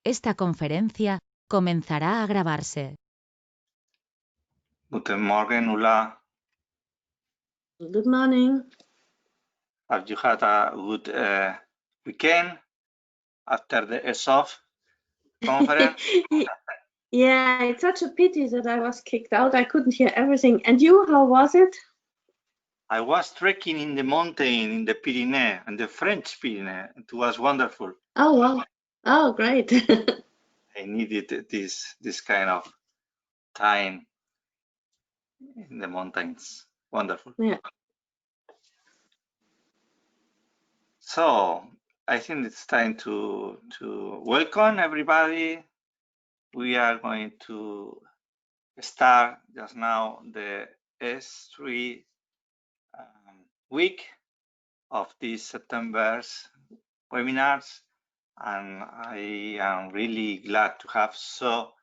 Esta conferencia comenzará a grabarse. Guten Morgen, Ulla. Good morning. Have you had a good weekend after the ESOF conference? Yeah, it's such a pity that I was kicked out. I couldn't hear everything. And you, how was it? I was trekking in the mountain in the Pyrenees, in the French Pyrenees. It was wonderful. Oh, wow. Oh, great. I needed this kind of time in the mountains. Wonderful. Yeah. So I think it's time to welcome everybody. We are going to start just now the S3 week of these September's webinars, and I am really glad to have so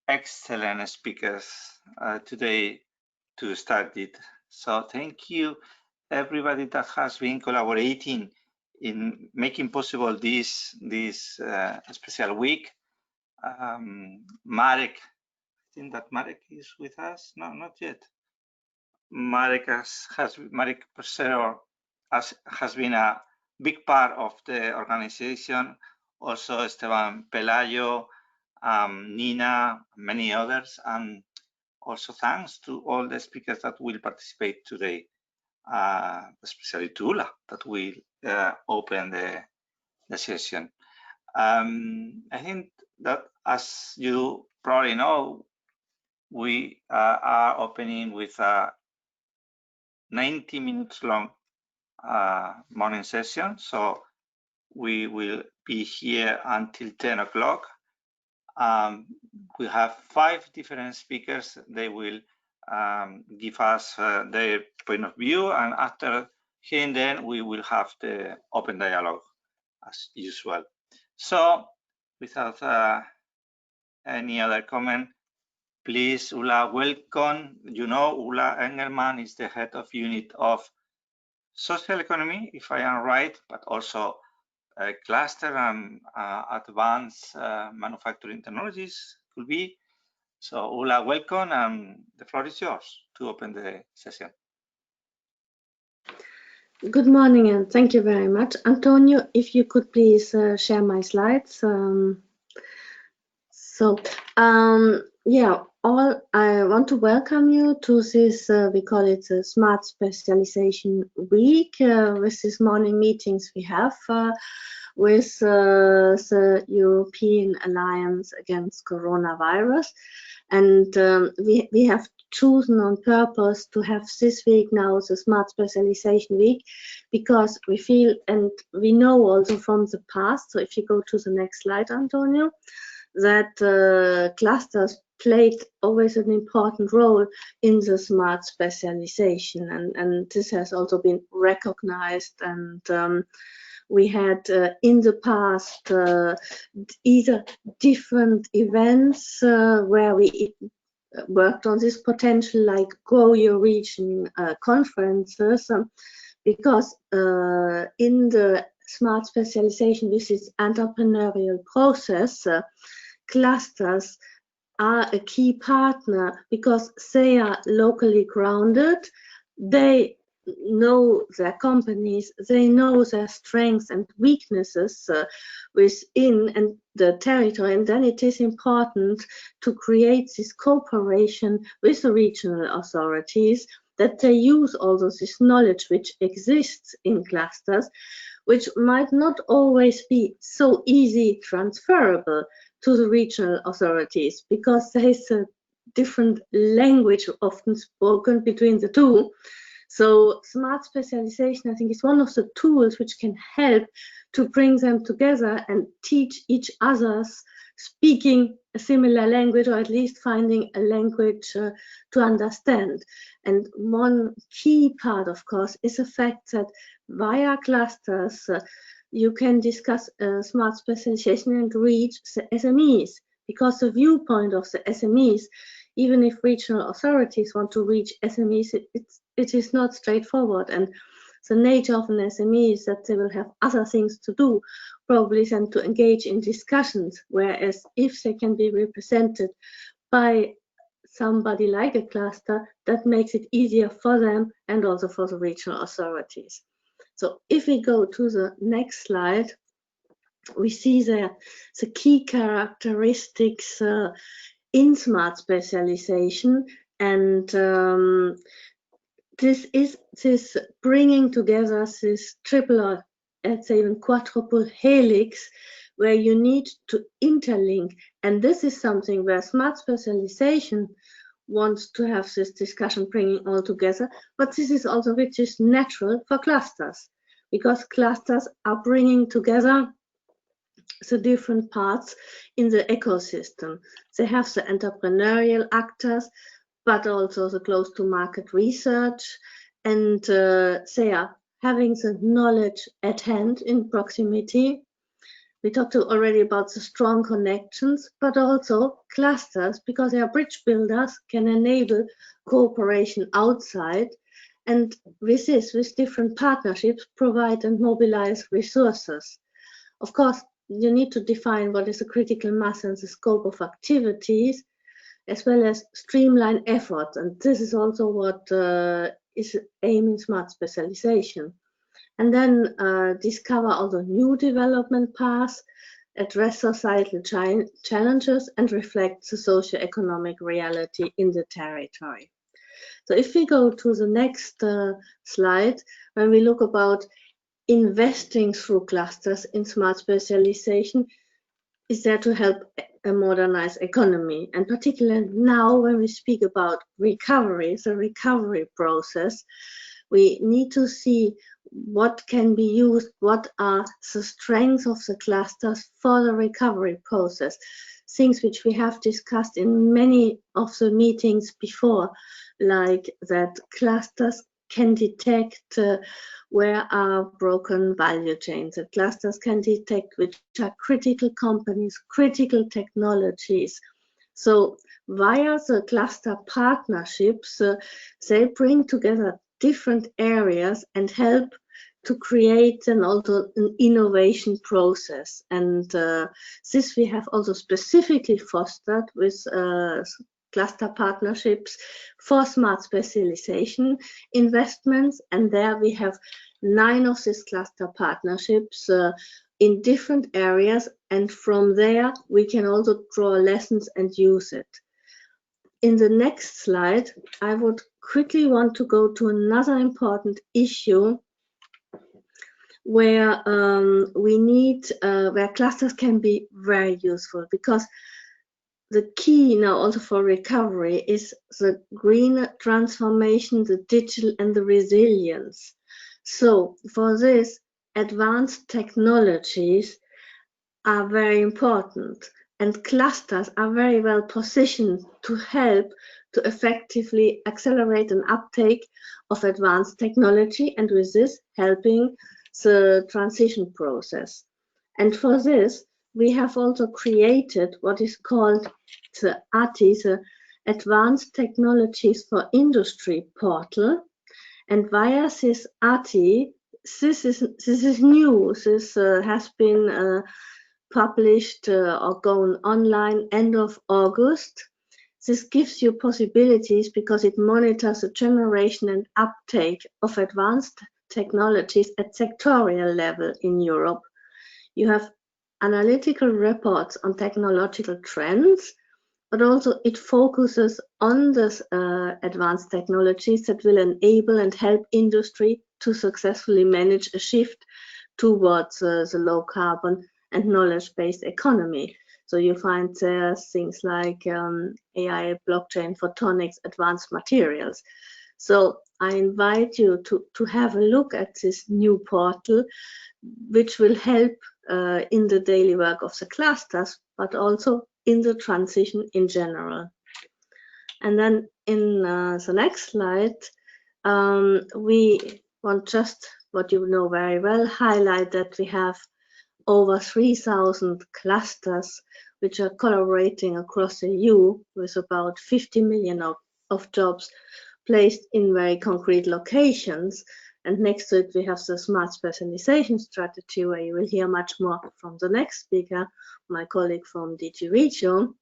excellent speakers today to start it. So thank you everybody that has been collaborating in making possible this special week. Marek, I think that Marek is with us. No, not yet. Marek Persero has been a big part of the organization. Also Esteban Pelayo, Nina, many others, and also thanks to all the speakers that will participate today, especially to Ulla that will open the session. I think that, as you probably know, we are opening with a 90 minutes long morning session, so we will be here until 10 o'clock. We have 5 different speakers. They will give us their point of view, and after hearing them, we will have the open dialogue as usual. So without any other comment, please, Ulla, welcome. You know, Ulla Engelmann is the head of unit of social economy, if I am right, but also cluster and advanced manufacturing technologies could be. So Ulla, welcome, and the floor is yours to open the session. Good morning, and thank you very much. Antonio, if you could please share my slides. I want to welcome you to this, we call it the Smart Specialization Week, with these morning meetings we have with the European Alliance Against Coronavirus. And we have chosen on purpose to have this week now the Smart Specialization Week, because we feel, and we know also from the past, so if you go to the next slide, Antonio, that clusters played always an important role in the smart specialization, and this has also been recognized. And we had in the past either different events where we worked on this potential, like Grow Your Region conferences, because in the smart specialization, with its entrepreneurial process, clusters are a key partner because they are locally grounded. They know their companies, they know their strengths and weaknesses within and the territory, and then it is important to create this cooperation with the regional authorities, that they use also this knowledge which exists in clusters, which might not always be so easy transferable to the regional authorities, because there is a different language often spoken between the two. So smart specialization, I think, is one of the tools which can help to bring them together and teach each other's speaking a similar language, or at least finding a language to understand. And one key part, of course, is the fact that via clusters, you can discuss smart specialization and reach the SMEs, because the viewpoint of the SMEs, even if regional authorities want to reach SMEs, it is not straightforward. And the nature of an SME is that they will have other things to do, probably than to engage in discussions, whereas if they can be represented by somebody like a cluster, that makes it easier for them and also for the regional authorities. So if we go to the next slide, we see the key characteristics in smart specialization, and this is this bringing together this triple or let's say even quadruple helix where you need to interlink, and this is something where smart specialization wants to have this discussion bringing all together, but this is also which is natural for clusters, because clusters are bringing together the different parts in the ecosystem. They have the entrepreneurial actors, but also the close to market research, and they are having the knowledge at hand in proximity. We talked already about the strong connections, but also clusters, because they are bridge builders, can enable cooperation outside, and with this, with different partnerships, provide and mobilize resources. Of course, you need to define what is the critical mass and the scope of activities, as well as streamline efforts. And this is also what is aim in smart specialization. And then discover also new development paths, address societal challenges, and reflect the socio-economic reality in the territory. So if we go to the next slide, when we look about investing through clusters in smart specialization, is there to help a modernized economy, and particularly now when we speak about recovery, the recovery process, we need to see what can be used, what are the strengths of the clusters for the recovery process, things which we have discussed in many of the meetings before, like that clusters can detect where are broken value chains. The clusters can detect which are critical companies, critical technologies. So via the cluster partnerships, they bring together different areas and help to create and also an innovation process. And this we have also specifically fostered with cluster partnerships for smart specialization investments, and there we have 9 of these cluster partnerships in different areas, and from there we can also draw lessons and use it. In the next slide, I would quickly want to go to another important issue where we need where clusters can be very useful, because the key now also for recovery is the green transformation, the digital, and the resilience. So for this, advanced technologies are very important, and clusters are very well positioned to help to effectively accelerate an uptake of advanced technology, and with this helping the transition process. And for this, we have also created what is called the ATI, the Advanced Technologies for Industry portal. And via this ATI, this is new. This has been published or gone online end of August. This gives you possibilities because it monitors the generation and uptake of advanced technologies at sectorial level in Europe. You have analytical reports on technological trends, but also it focuses on this advanced technologies that will enable and help industry to successfully manage a shift towards the low carbon and knowledge-based economy. So you find there things like AI, blockchain, photonics, advanced materials. So I invite you to have a look at this new portal, which will help in the daily work of the clusters, but also in the transition in general. And then in the next slide, we want, just what you know very well, highlight that we have over 3,000 clusters which are collaborating across the EU, with about 50 million of jobs placed in very concrete locations. And next to it, we have the smart specialization strategy, where you will hear much more from the next speaker, my colleague from DG Regio.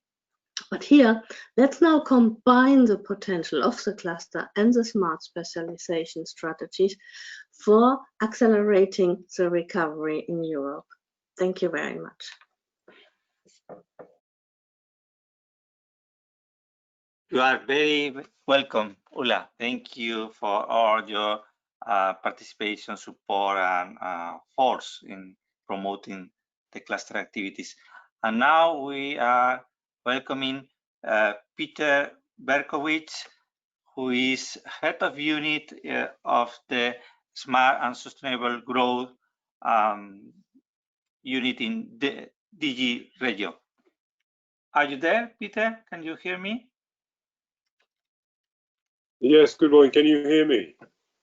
But here, let's now combine the potential of the cluster and the smart specialization strategies for accelerating the recovery in Europe. Thank you very much. You are very welcome, Ulla. Thank you for all your participation, support, and force in promoting the cluster activities. And now we are welcoming Peter Berkowitz, who is head of unit of the Smart and Sustainable Growth unit in the DG Regio. Are you there, Peter? Can you hear me? Yes, good morning. Can you hear me?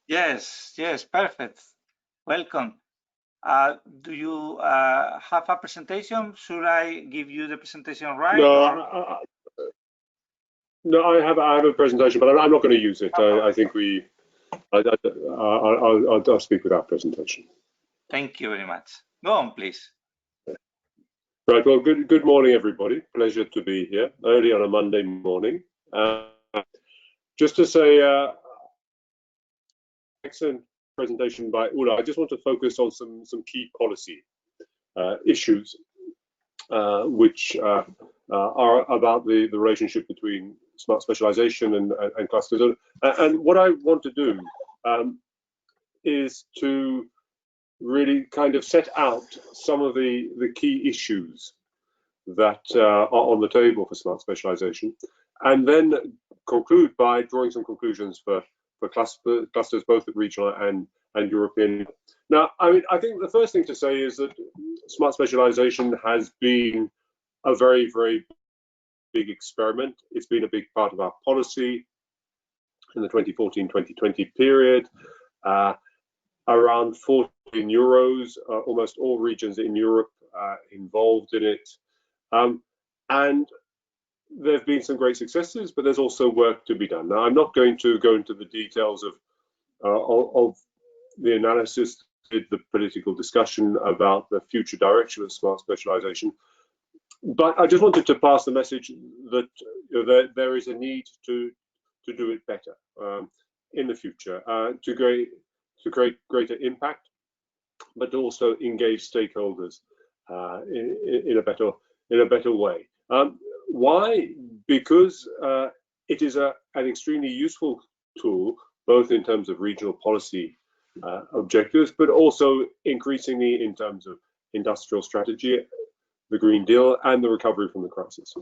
Yes, yes, perfect. Welcome. Do you have a presentation? Should I give you the presentation right? No, no, I have a presentation, but I'm not going to use it. I think I'll speak without presentation. Thank you very much. Go on, please. Right. Well, good morning, everybody. Pleasure to be here early on a Monday morning. Just to say, excellent presentation by Ulla. I just want to focus on some key policy issues, which are about the relationship between smart specialization and clusters. And what I want to do is to really kind of set out some of the key issues that are on the table for smart specialization, and then conclude by drawing some conclusions for clusters both at regional and European. Now, I mean, I think the first thing to say is that smart specialization has been a very, very big experiment. It's been a big part of our policy in the 2014-2020 period. Around 14 euros, almost all regions in Europe involved in it. And there have been some great successes, but there's also work to be done. Now, I'm not going to go into the details of the analysis, the political discussion about the future direction of smart specialization, but I just wanted to pass the message that there is a need to do it better in the future, to create greater impact, but also engage stakeholders in a better way. Why? Because it is an extremely useful tool, both in terms of regional policy objectives, but also increasingly in terms of industrial strategy, the Green Deal, and the recovery from the crisis.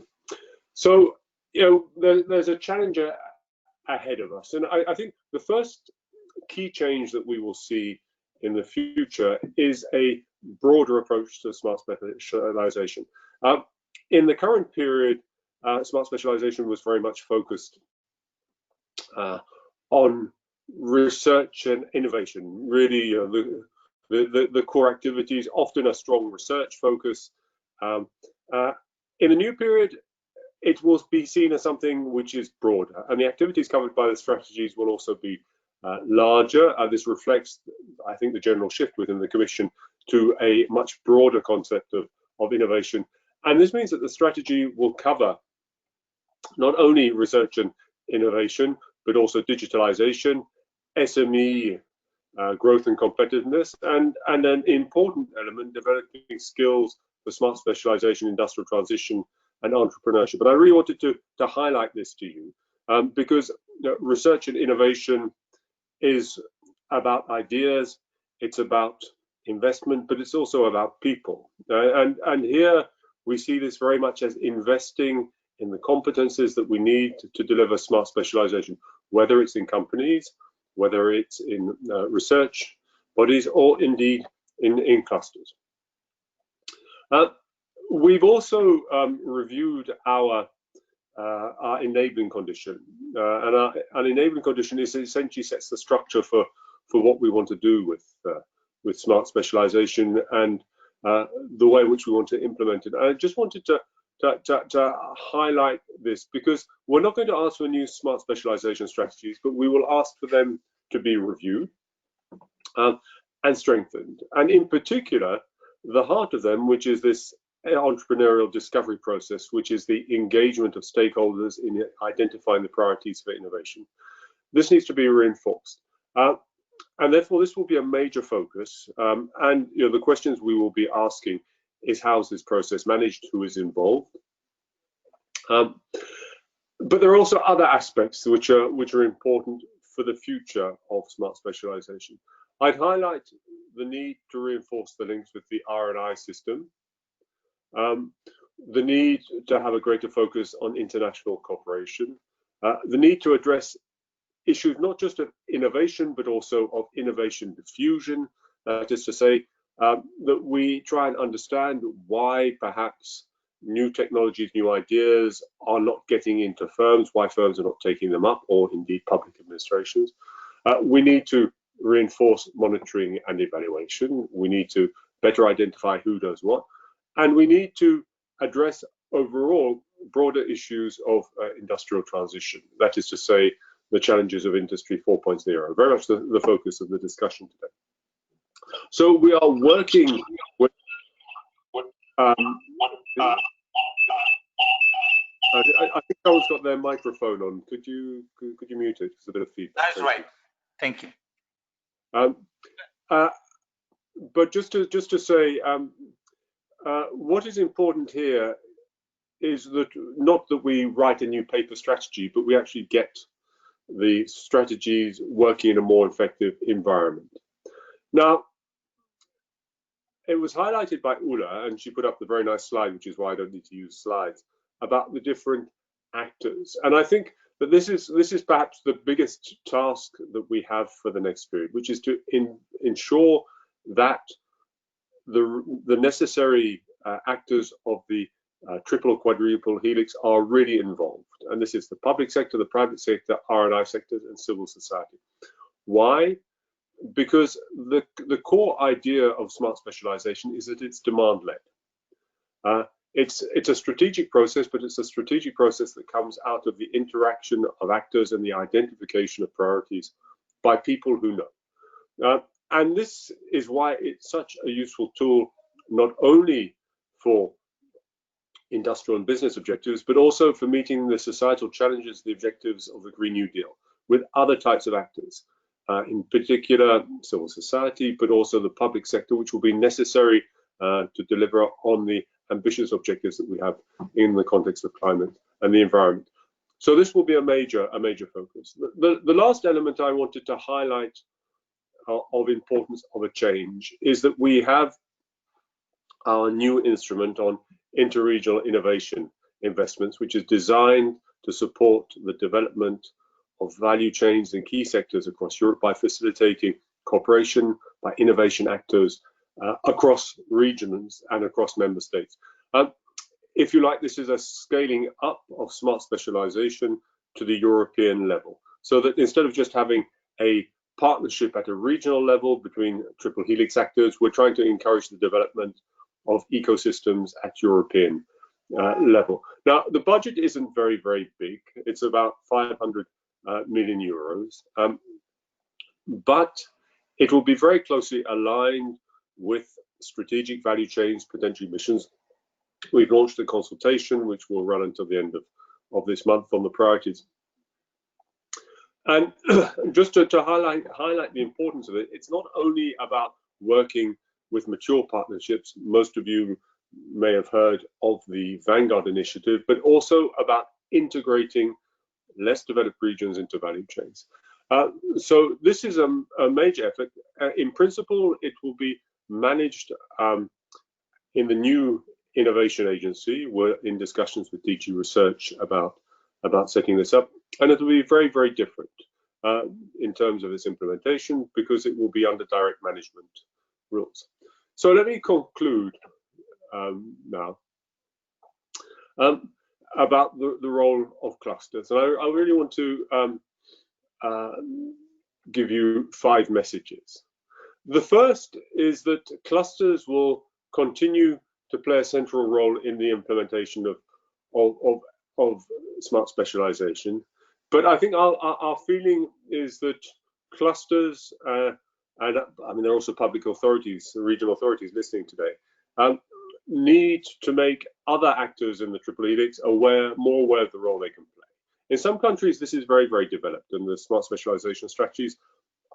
So, there's a challenge ahead of us, and I think the first key change that we will see in the future is a broader approach to smart specialization. In the current period, smart specialization was very much focused on research and innovation, really the core activities, often a strong research focus. In the new period, it will be seen as something which is broader, and the activities covered by the strategies will also be larger. This reflects, I think, the general shift within the Commission to a much broader concept of innovation. And this means that the strategy will cover not only research and innovation, but also digitalization, SME growth and competitiveness, and an important element, developing skills for smart specialization, industrial transition, and entrepreneurship. But I really wanted to highlight this to you because research and innovation is about ideas, it's about investment, but it's also about people. And here we see this very much as investing in the competences that we need to deliver smart specialization, whether it's in companies, whether it's in research bodies, or indeed in clusters. We've also reviewed our enabling condition, and our enabling condition is essentially sets the structure for what we want to do with smart specialization and the way in which we want to implement it. I just wanted to highlight this because we're not going to ask for new smart specialization strategies, but we will ask for them to be reviewed. and strengthened. And in particular, the heart of them, which is this entrepreneurial discovery process, which is the engagement of stakeholders in identifying the priorities for innovation. This needs to be reinforced. And therefore, this will be a major focus. And the questions we will be asking is, how is this process managed? Who is involved? But there are also other aspects which are important for the future of smart specialization. I'd highlight the need to reinforce the links with the R&I system, the need to have a greater focus on international cooperation, the need to address issues not just of innovation, but also of innovation diffusion. That is to say, that we try and understand why perhaps new technologies, new ideas are not getting into firms, why firms are not taking them up, or indeed public administrations. We need to reinforce monitoring and evaluation. We need to better identify who does what. And we need to address overall broader issues of industrial transition. That is to say, the challenges of Industry 4.0, very much the focus of the discussion today. So we are working with I think someone's got their microphone on. Could you mute it? It's a bit of feedback. That's right. Thank you. But just to say, what is important here is that not that we write a new paper strategy, but we actually get the strategies working in a more effective environment. Now, it was highlighted by Ulla, and she put up the very nice slide, which is why I don't need to use slides, about the different actors. And I think that this is perhaps the biggest task that we have for the next period, which is to ensure that the necessary actors of the triple or quadruple helix are really involved. And this is the public sector, the private sector, R&I sectors, and civil society. Why? Because the core idea of smart specialization is that it's demand-led. It's a strategic process, but it's a strategic process that comes out of the interaction of actors and the identification of priorities by people who know. And this is why it's such a useful tool, not only for industrial and business objectives, but also for meeting the societal challenges, the objectives of the Green New Deal with other types of actors, in particular civil society, but also the public sector, which will be necessary to deliver on the ambitious objectives that we have in the context of climate and the environment. So this will be a major focus. The last element I wanted to highlight of importance of a change is that we have our new instrument on interregional innovation investments, which is designed to support the development of value chains in key sectors across Europe by facilitating cooperation by innovation actors across regions and across member states. If you like, this is a scaling up of smart specialization to the European level, so that instead of just having a partnership at a regional level between triple helix actors, we're trying to encourage the development of ecosystems at European level. Now, the budget isn't very, very big. It's about 500 million euros, but it will be very closely aligned with strategic value chains, potential missions. We've launched a consultation which will run until the end of this month on the priorities. And just to highlight the importance of it, it's not only about working with mature partnerships. Most of you may have heard of the Vanguard initiative, but also about integrating less developed regions into value chains. So this is a major effort. In principle, it will be managed in the new innovation agency. We're in discussions with DG Research about setting this up, and it will be very, very different in terms of its implementation, because it will be under direct management rules. So let me conclude now about the role of clusters. And I really want to give you 5 messages. The first is that clusters will continue to play a central role in the implementation of smart specialization. But I think our feeling is that clusters and I mean there are also public authorities, regional authorities listening today, need to make other actors in the triple helix more aware of the role they can play. In some countries, this is very, very developed, and the smart specialization strategies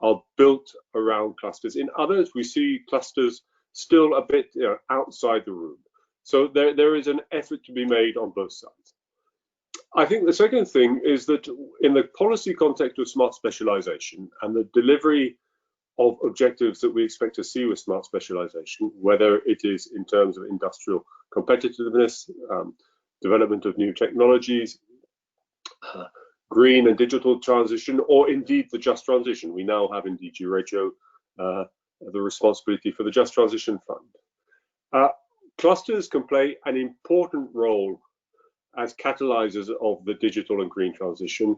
are built around clusters. In others, we see clusters still a bit outside the room. So there is an effort to be made on both sides. I think the second thing is that in the policy context of smart specialization and the delivery of objectives that we expect to see with smart specialization, whether it is in terms of industrial competitiveness, development of new technologies, green and digital transition, or indeed the just transition. We now have in DG Regio the responsibility for the Just Transition Fund. Clusters can play an important role as catalyzers of the digital and green transition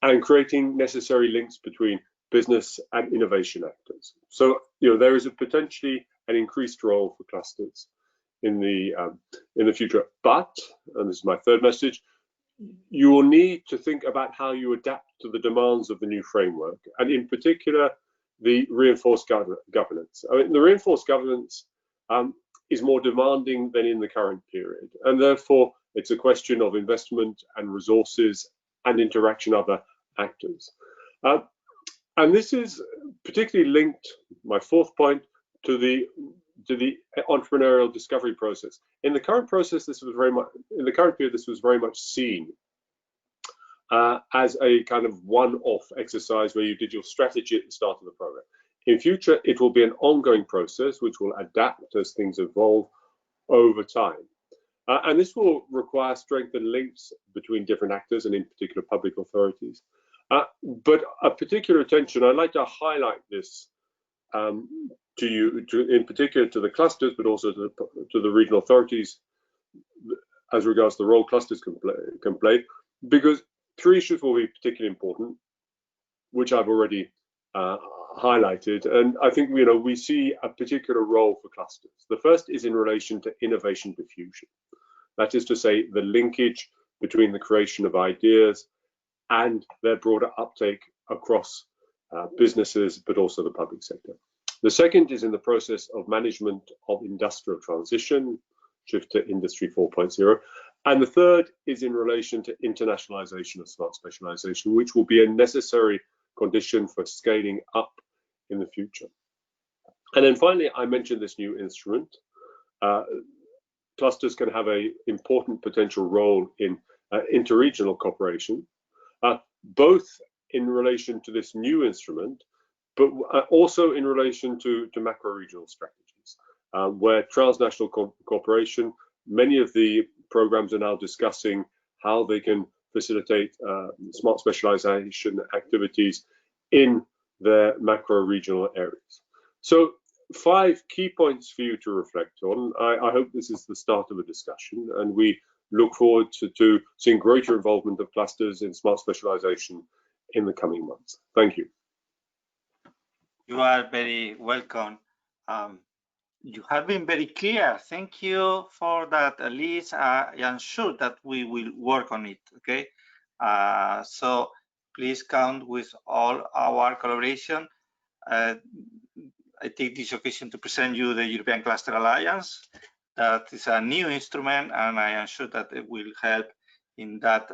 and creating necessary links between business and innovation actors. So, there is a potentially an increased role for clusters in the future. But, and this is my third message, you will need to think about how you adapt to the demands of the new framework, and in particular, the reinforced governance. I mean, the reinforced governance is more demanding than in the current period, and therefore it's a question of investment and resources and interaction of other actors. And this is particularly linked, my fourth point, to the entrepreneurial discovery process. In the current process, this was very much, in the current period, this was very much seen as a kind of one-off exercise where you did your strategy at the start of the program. In future, it will be an ongoing process which will adapt as things evolve over time. And this will require strengthened links between different actors and in particular public authorities. But a particular attention, I'd like to highlight this to you, in particular to the clusters, but also to the regional authorities as regards to the role clusters can play, because three issues will be particularly important, which I've already highlighted. And I think we see a particular role for clusters. The first is in relation to innovation diffusion. That is to say, the linkage between the creation of ideas and their broader uptake across businesses, but also the public sector. The second is in the process of management of industrial transition, shift to Industry 4.0. And the third is in relation to internationalization of smart specialization, which will be a necessary condition for scaling up in the future. And then finally, I mentioned this new instrument. Clusters can have an important potential role in interregional cooperation, both in relation to this new instrument, but also in relation to macro-regional strategies, where transnational cooperation, many of the programs are now discussing how they can facilitate smart specialization activities in their macro-regional areas. So 5 key points for you to reflect on. I hope this is the start of a discussion, and we look forward to seeing greater involvement of clusters in smart specialization in the coming months. Thank you. You are very welcome. You have been very clear. Thank you for that, Elise. I am sure that we will work on it, okay? So please count with all our collaboration. I take this occasion to present you the European Cluster Alliance. That is a new instrument, and I am sure that it will help in that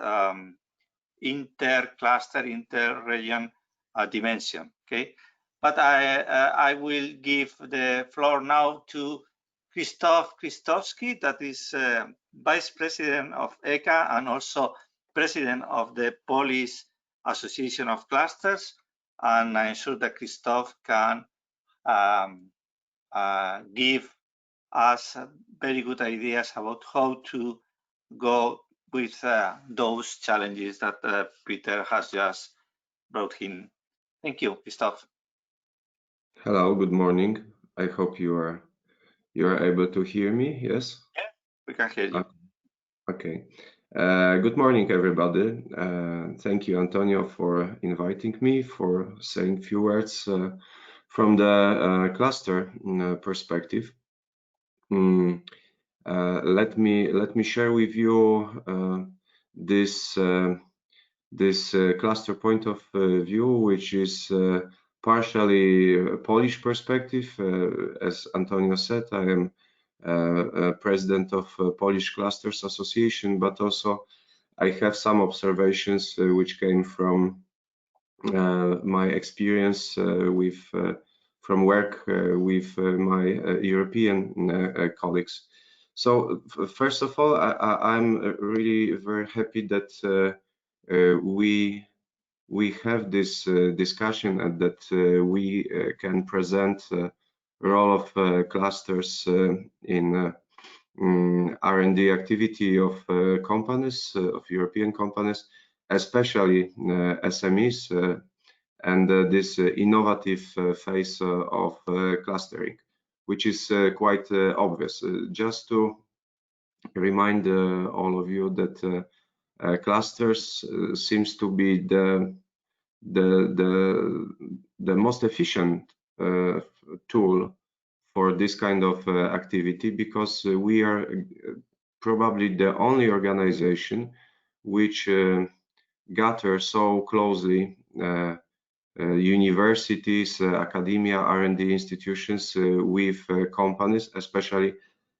inter-cluster, inter-region dimension, okay? But I will give the floor now to Krzysztof Krystowski, that is Vice President of ECA and also President of the Polish Association of Clusters. And I'm sure that Krzysztof can give us very good ideas about how to go with those challenges that Peter has just brought in. Thank you, Krzysztof. Hello, good morning. I hope you are able to hear me. Yes? Yeah, we can hear you. Okay. Good morning, everybody. Thank you, Antonio, for inviting me, for saying a few words from the cluster perspective. Let me share with you this cluster point of view, which is partially Polish perspective. As Antonio said, I am president of Polish Clusters Association, but also I have some observations which came from my experience from work with my European colleagues. So first of all, I'm really very happy that we have this discussion and that we can present role of clusters in R&D activity of companies, of European companies, especially SMEs, and this innovative phase of clustering, which is quite obvious. Just to remind all of you that clusters seems to be the most efficient tool for this kind of activity, because we are probably the only organization which gathers so closely universities, academia, R&D institutions with companies, especially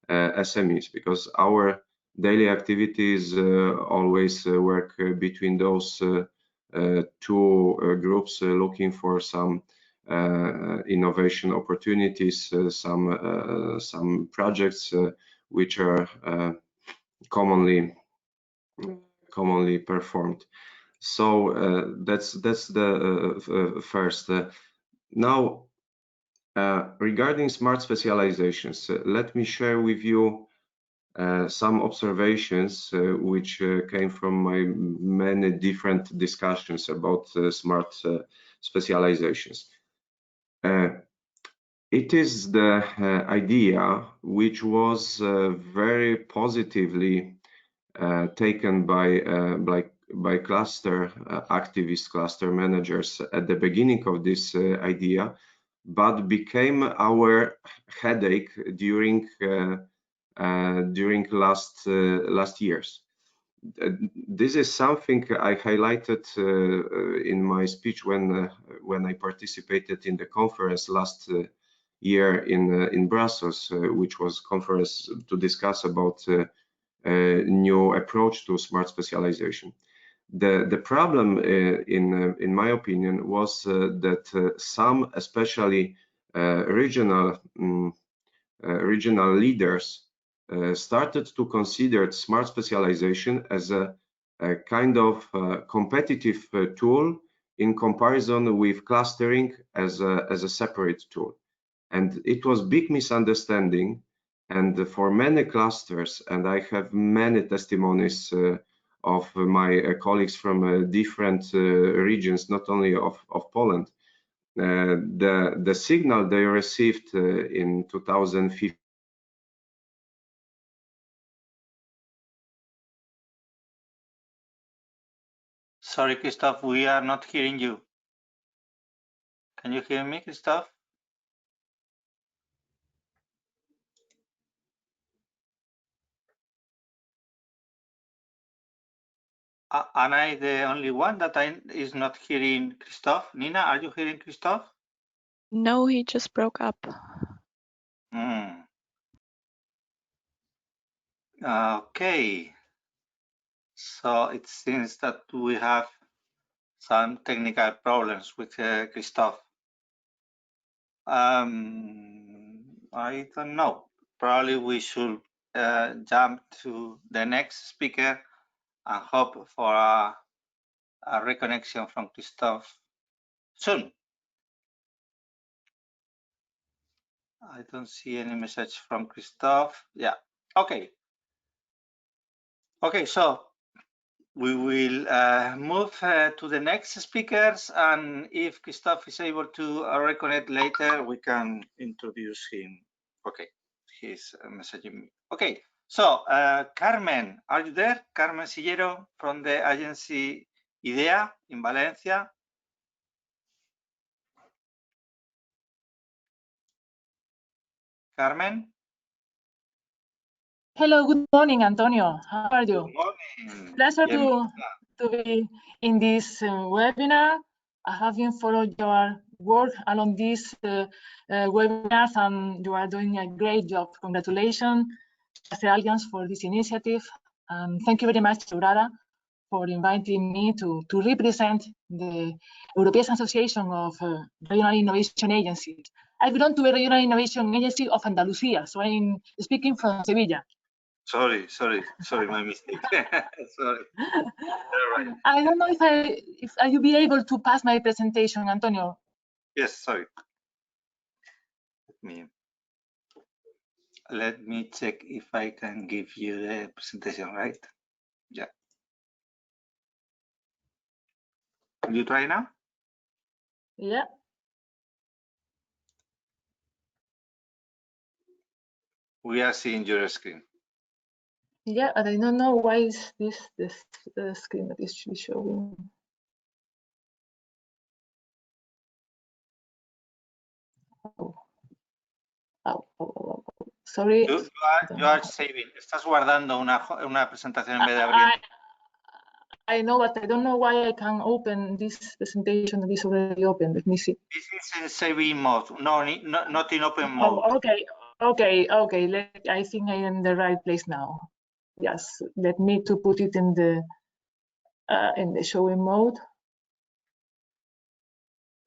SMEs, because our daily activities always work between those two groups, looking for some innovation opportunities, some projects which are commonly performed. So that's the first. Now, regarding smart specializations, let me share with you some observations which came from my many different discussions about smart specializations. It is the idea which was very positively taken by cluster activists, cluster managers at the beginning of this idea, but became our headache during last years. This is something I highlighted in my speech when I participated in the conference last year in Brussels, which was conference to discuss about new approach to smart specialization. The problem, in my opinion, was that some, especially regional leaders, started to consider smart specialization as a kind of competitive tool in comparison with clustering as a separate tool, and it was big misunderstanding. And for many clusters, and I have many testimonies of my colleagues from different regions, not only of Poland, the signal they received in 2015. Sorry, Christoph, we are not hearing you. Can you hear me, Christoph? Am I the only one that is not hearing Christoph? Nina, are you hearing Christoph? No, he just broke up. Okay. So it seems that we have some technical problems with Christoph. I don't know. Probably we should jump to the next speaker and hope for a reconnection from Christoph soon. I don't see any message from Christoph. Yeah. Okay. Okay, so we will move to the next speakers, and if Christoph is able to reconnect later, we can introduce him. Okay, he's messaging me. Okay, so Carmen, are you there? Carmen Sillero from the agency IDEA in Valencia. Carmen? Hello, good morning, Antonio. How are you? Good morning. Pleasure to be in this webinar. I have been following your work along these webinars, and you are doing a great job. Congratulations, Specializations, for this initiative. Thank you very much, Aurora, for inviting me to represent the European Association of Regional Innovation Agencies. I belong to the Regional Innovation Agency of Andalusia, so I'm speaking from Sevilla. Sorry, my mistake. Sorry. Right. I don't know if I will be able to pass my presentation, Antonio. Yes, sorry. Let me check if I can give you the presentation, right? Yeah. Will you try now? Yeah. We are seeing your screen. Yeah, and I don't know why is this screen that is showing. Sorry. You are saving. Estás guardando una presentación en vez de abrir. I know, but I don't know why I can open this presentation that is already open. Let me see. This is in saving mode. No, not in open mode. Oh, okay. I think I am in the right place now. Yes, let me to put it in the showing mode.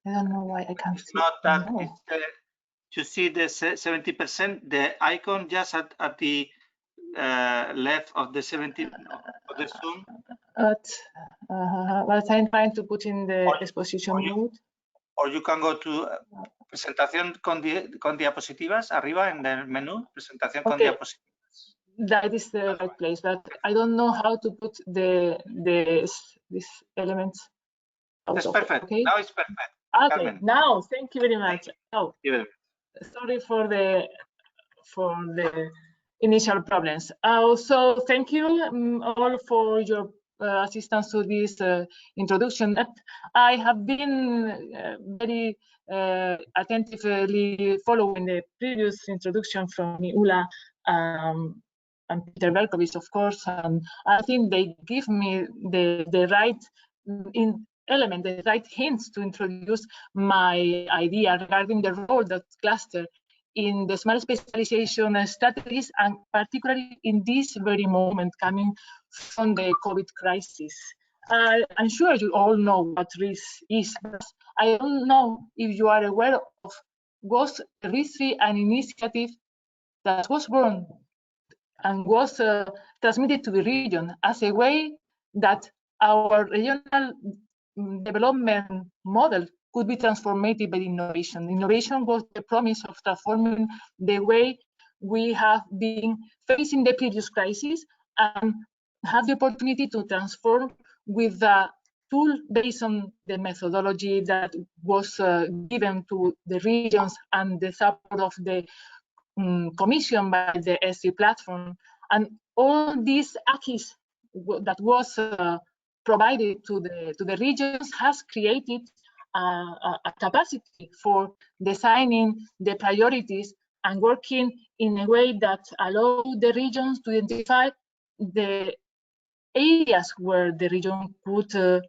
I don't know why I can't see. Not that. No. You see the 70%, the icon just at the left of the 70 of the zoom. But I'm trying to put in the exposition mode. Or you can go to presentación con diapositivas arriba en el menú, presentación con diapositivas. That is the right place, but I don't know how to put these elements. That's perfect. Okay? Now it's perfect. Okay, Carmen. Now thank you very much. Oh, sorry for the initial problems. So thank you all for your assistance to this introduction. I have been very attentively following the previous introduction from Ula and Peter Berkovich, of course, and I think they give me the right element, the right hints to introduce my idea regarding the role that cluster in the smart specialization strategies, and particularly in this very moment coming from the COVID crisis. I'm sure you all know what RIS is, but I don't know if you are aware of was RIS3 an initiative that was born and was transmitted to the region as a way that our regional development model could be transformed by innovation. Innovation was the promise of transforming the way we have been facing the previous crisis and have the opportunity to transform with the tool based on the methodology that was given to the regions and the support of the commission by the SC platform, and all these acquis that was provided to the regions has created a capacity for designing the priorities and working in a way that allow the regions to identify the areas where the region could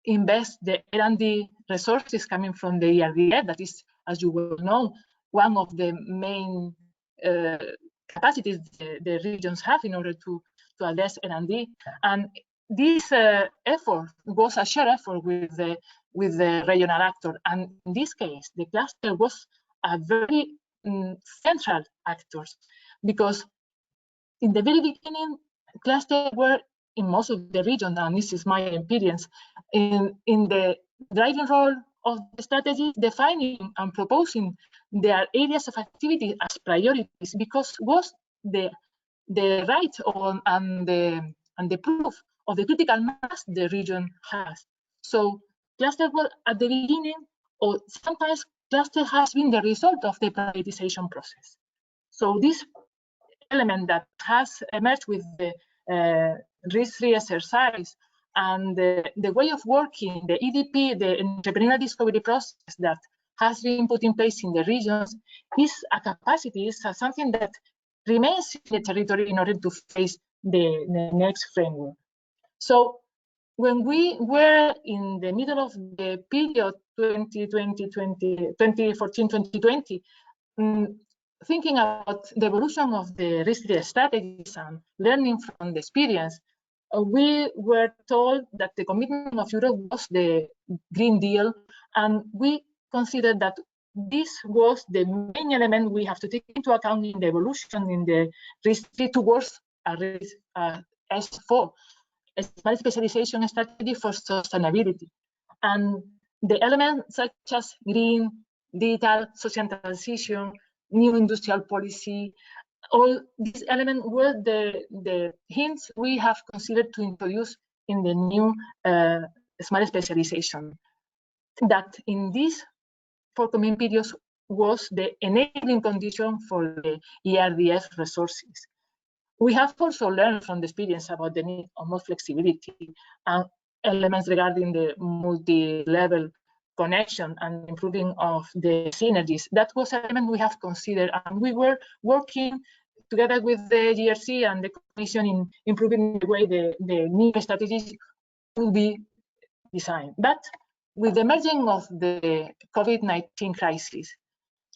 invest the R&D resources coming from the ERDF. That is, as you well know, one of the main capacities the regions have in order to address R&D. And this effort was a shared effort with the regional actor. And in this case, the cluster was a very central actor, because in the very beginning, clusters were in most of the region, and this is my experience, in the driving role of the strategy, defining and proposing their areas of activity as priorities, because was the right on and the proof of the critical mass the region has. So cluster were at the beginning, or sometimes cluster has been the result of the prioritization process. So this element that has emerged with the RIS3 exercise and the way of working, the EDP, the entrepreneurial discovery process that has been put in place in the regions, is a capacity, is something that remains in the territory in order to face the next framework. So when we were in the middle of the period 2014-2020, thinking about the evolution of the risk strategies and learning from the experience, we were told that the commitment of Europe was the Green Deal, and we considered that this was the main element we have to take into account in the evolution in the risk towards a risk S4, a smart specialization strategy for sustainability. And the elements such as green, digital, social transition, new industrial policy, all these elements were the hints we have considered to introduce in the new smart specialization. That in these forthcoming periods was the enabling condition for the ERDF resources. We have also learned from the experience about the need of more flexibility and elements regarding the multi-level connection and improving of the synergies. That was an element we have considered, and we were working together with the GRC and the Commission in improving the way the new strategies will be designed. But with the emerging of the COVID-19 crisis,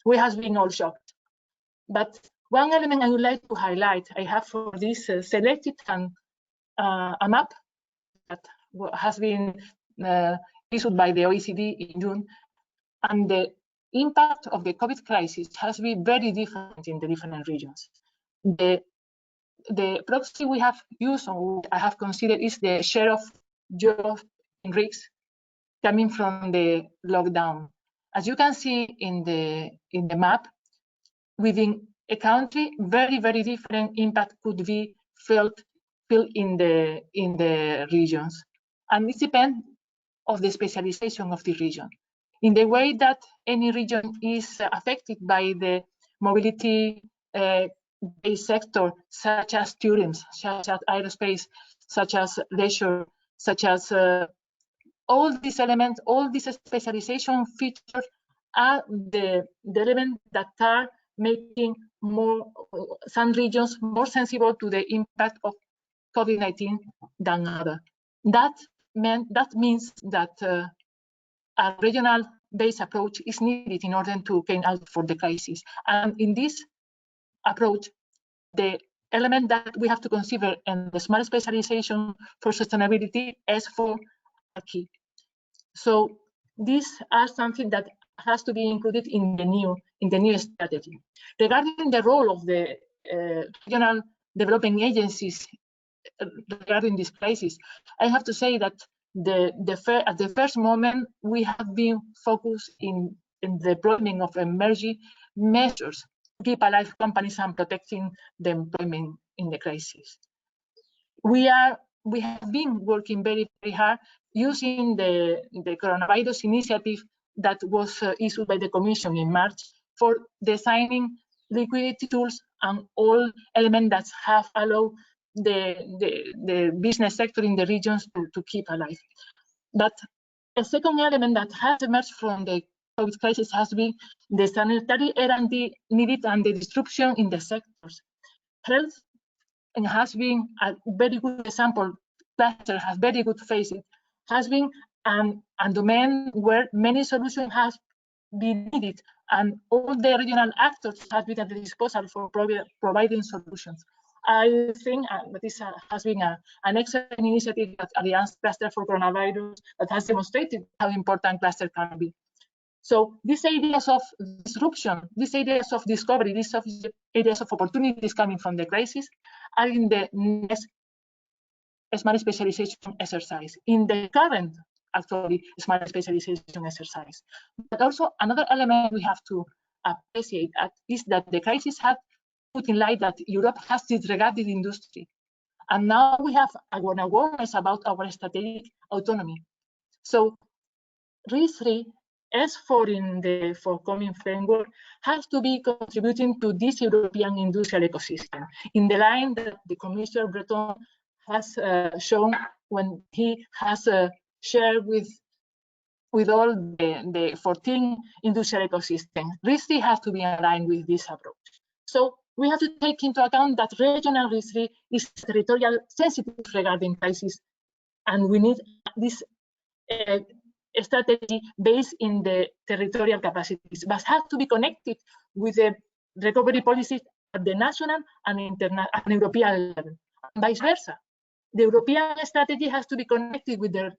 we have been all shocked. But one element I would like to highlight, I have for this selected a map that has been issued by the OECD in June, and the impact of the COVID crisis has been very different in the different regions. The proxy we have used, or I have considered, is the share of jobs in risks coming from the lockdown. As you can see in the map, within a country, very, very different impact could be felt in the regions. And it depends on the specialization of the region. In the way that any region is affected by the mobility-based sector, such as tourism, such as aerospace, such as leisure, such as all these elements, all these specialization features are the elements that are making some regions more sensible to the impact of COVID-19 than others. That means that a regional-based approach is needed in order to gain out for the crisis. And in this approach, the element that we have to consider in the smart specialization for sustainability is for a key. So these are something that has to be included in the new strategy. Regarding the role of the regional developing agencies regarding this crisis, I have to say that at the first moment we have been focused in the deployment of emerging measures to keep alive companies and protecting the employment in the crisis. We have been working very, very hard using the coronavirus initiative that was issued by the Commission in March for designing liquidity tools and all elements that have allowed the business sector in the regions to keep alive. But a second element that has emerged from the COVID crisis has been the sanitary R&D needed and the disruption in the sectors. Health has been a very good example. Cluster has very good faces. Has been a domain where many solutions have been needed, and all the regional actors have been at the disposal for providing solutions. I think that this has been an excellent initiative at Alliance Cluster for Coronavirus that has demonstrated how important cluster can be. So these ideas of disruption, these ideas of discovery, these ideas of opportunities coming from the crisis are in the next smart specialization exercise, in the current, actually, smart specialization exercise. But also another element we have to appreciate is that the crisis had put in light that Europe has disregarded industry. And now we have an awareness about our strategic autonomy. So RIS3, S4 in the forthcoming framework, has to be contributing to this European industrial ecosystem in the line that the Commissioner Breton has shown when he has shared with all the 14 industrial ecosystems. RIS3 has to be aligned with this approach. So we have to take into account that regional RIS3 is territorial sensitive regarding crisis And we need this strategy based in the territorial capacities, but has to be connected with the recovery policies at the national and European level, and vice versa. The European strategy has to be connected with the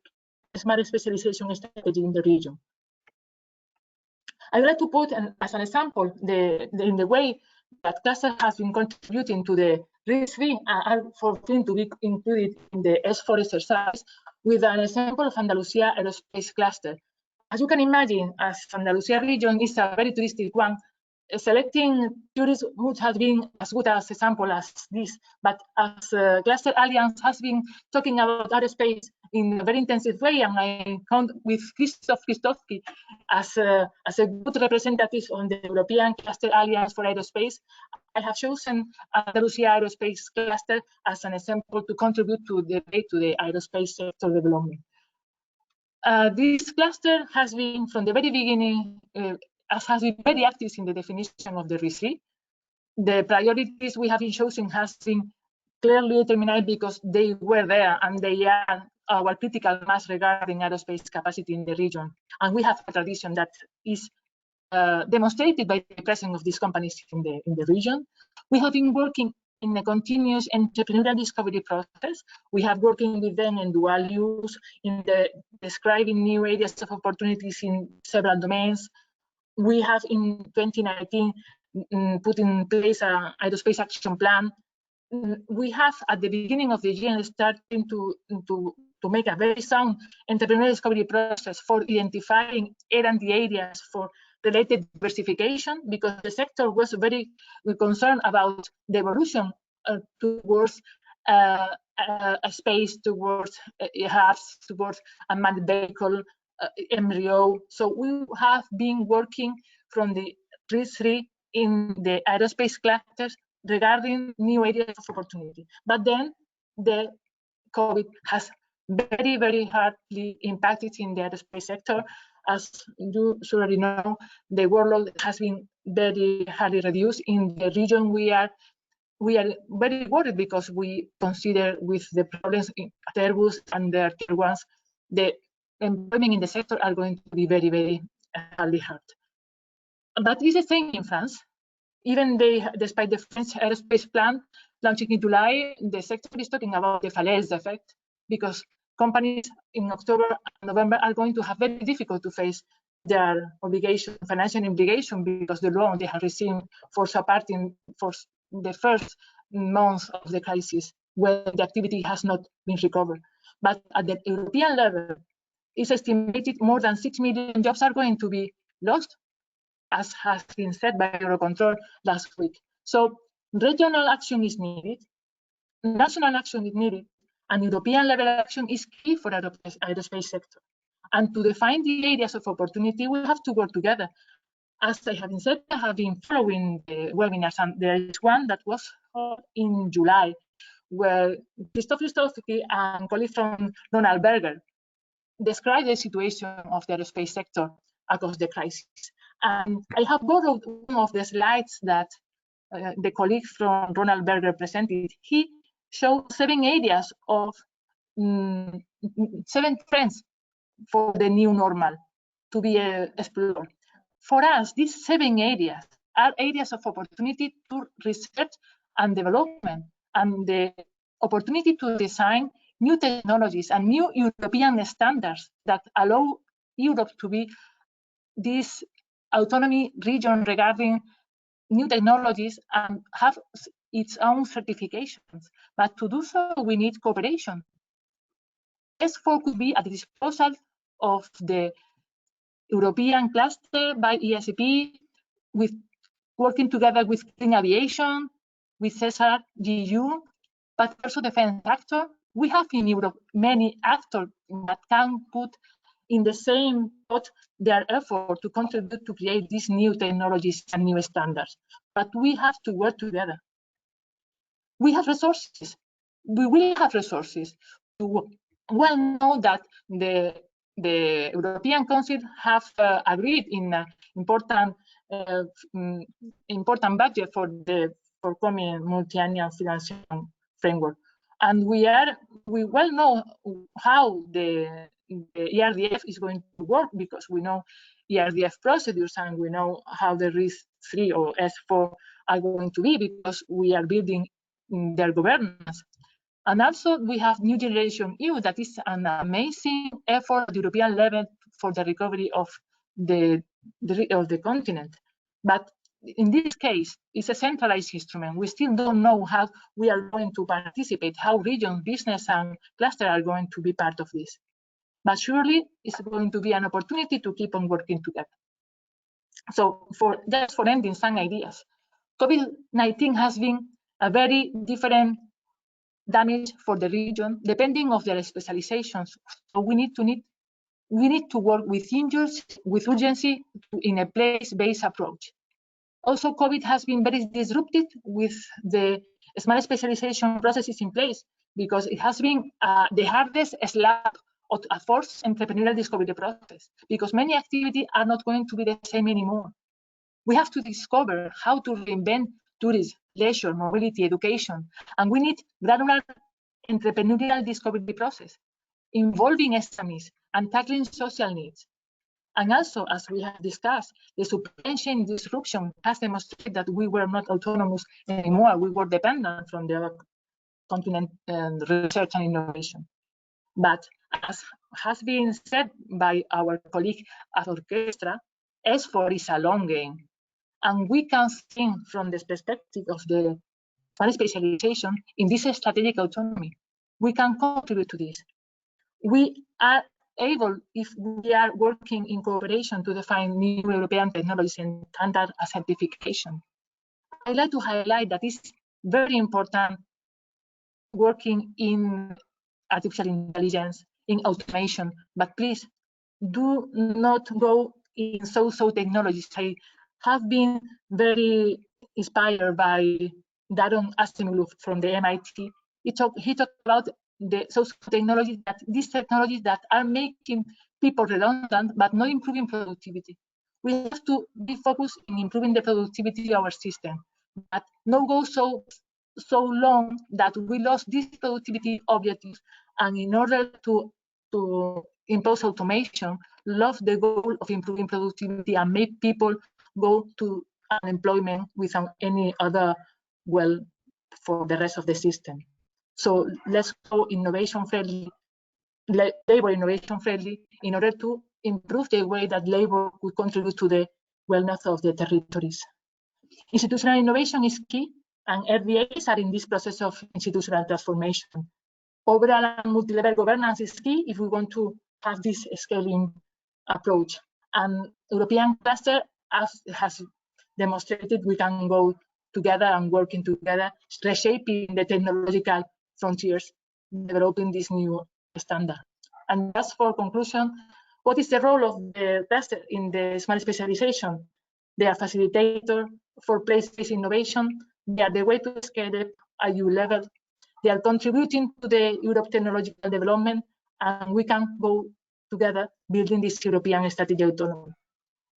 smart specialization strategy in the region. I would like to put as an example in the way that cluster has been contributing to the RIS3 and R14 to be included in the S4 exercise with an example of Andalusia aerospace cluster. As you can imagine, as Andalusia region is a very touristic one, selecting tourists would have been as good as example as this, but as Cluster Alliance has been talking about aerospace in a very intensive way, and I count with Krzysztof Krzysztofki as a good representative on the European Cluster Alliance for Aerospace. I have chosen Andalusia Aerospace Cluster as an example to contribute to the aerospace sector development. This cluster has been, from the very beginning, has been very active in the definition of the RIS3. The priorities we have been choosing has been clearly determined because they were there and they are our critical mass regarding aerospace capacity in the region. And we have a tradition that is demonstrated by the presence of these companies in the region. We have been working in a continuous entrepreneurial discovery process. We have working with them in dual use, in describing new areas of opportunities in several domains. We have in 2019 put in place an aerospace action plan. We have at the beginning of the year starting to make a very sound entrepreneurial discovery process for identifying R&D areas for related diversification, because the sector was very concerned about the evolution towards a space, towards hubs, towards unmanned vehicle, embryo. So we have been working from the RIS3 in the aerospace clusters regarding new areas of opportunity. But then the COVID has very, very hardly impacted in the aerospace sector. As you already know, the workload has been very hardly reduced. In the region, we are very worried because we consider with the problems at Airbus and the tier ones, the employment in the sector are going to be very, very hardly hurt. But it's the same in France. Even despite the French aerospace plan launching in July, the sector is talking about the falaise effect, because companies in October and November are going to have very difficult to face their obligation, financial obligation, because the loan they have received for supporting for the first months of the crisis, when the activity has not been recovered. But at the European level, it's estimated more than 6 million jobs are going to be lost, as has been said by Eurocontrol last week. So regional action is needed, national action is needed, and European level action is key for the aerospace sector. And to define the areas of opportunity, we have to work together. As I have been said, I have been following the webinars, and there is one that was in July, where Krzysztof Krzysztofki and colleagues from Ronald Berger described the situation of the aerospace sector across the crisis. And I have borrowed one of the slides that the colleague from Ronald Berger presented. He showed 7 areas of 7 trends for the new normal to be explored. For us, these 7 areas are areas of opportunity to research and development, and the opportunity to design new technologies and new European standards that allow Europe to be this autonomy region regarding new technologies and have its own certifications. But to do so, we need cooperation. S4 could be at the disposal of the European cluster by ESCP, with working together with Clean Aviation, with CESAR, GU, but also defense actor. We have in Europe many actors that can put in the same pot their effort to contribute to create these new technologies and new standards. But we have to work together. We have resources. We will have resources. To well know that the European Council have agreed in important budget for the forthcoming multi-annual financial framework. And we are we well know how the ERDF is going to work, because we know ERDF procedures and we know how the RIS3 or S4 are going to be, because we are building their governance. And also we have New Generation EU, that is an amazing effort at the European level for the recovery of the continent. But in this case, it's a centralized instrument. We still don't know how we are going to participate, how region, business, and cluster are going to be part of this. But surely it's going to be an opportunity to keep on working together. So just for ending some ideas, COVID-19 has been a very different damage for the region, depending on their specializations. So we need to work with urgency in a place-based approach. Also, COVID has been very disruptive with the smart specialization processes in place, because it has been the hardest slab of a forced entrepreneurial discovery process, because many activities are not going to be the same anymore. We have to discover how to reinvent tourism, leisure, mobility, education, and we need granular entrepreneurial discovery process involving SMEs and tackling social needs. And also, as we have discussed, the supply chain disruption has demonstrated that we were not autonomous anymore. We were dependent from the continent and research and innovation. But as has been said by our colleague at Orchestra, S4 is a long game. And we can think from the perspective of the specialization in this strategic autonomy. We can contribute to this. We are able, if we are working in cooperation, to define new European technologies and standard certification. I'd like to highlight that it's very important working in artificial intelligence, in automation, but please do not go in so-so technologies. I have been very inspired by Daron Acemoglu from the MIT. He talked about the social technologies, these technologies that are making people redundant but not improving productivity. We have to be focused in improving the productivity of our system, but not go so long that we lost these productivity objectives. And in order to impose automation, love the goal of improving productivity and make people go to unemployment without any other well for the rest of the system. So let's go innovation friendly, labor innovation friendly, in order to improve the way that labor would contribute to the wellness of the territories. Institutional innovation is key, and RDAs are in this process of institutional transformation. Overall and multi-level governance is key if we want to have this scaling approach. And European cluster has demonstrated we can go together and working together, reshaping the technological frontiers, developing this new standard. And just for conclusion, what is the role of the cluster in the smart specialization? They are facilitator for place-based innovation. They are the way to scale it at EU level. They are contributing to the Europe technological development, and we can go together building this European strategy autonomy.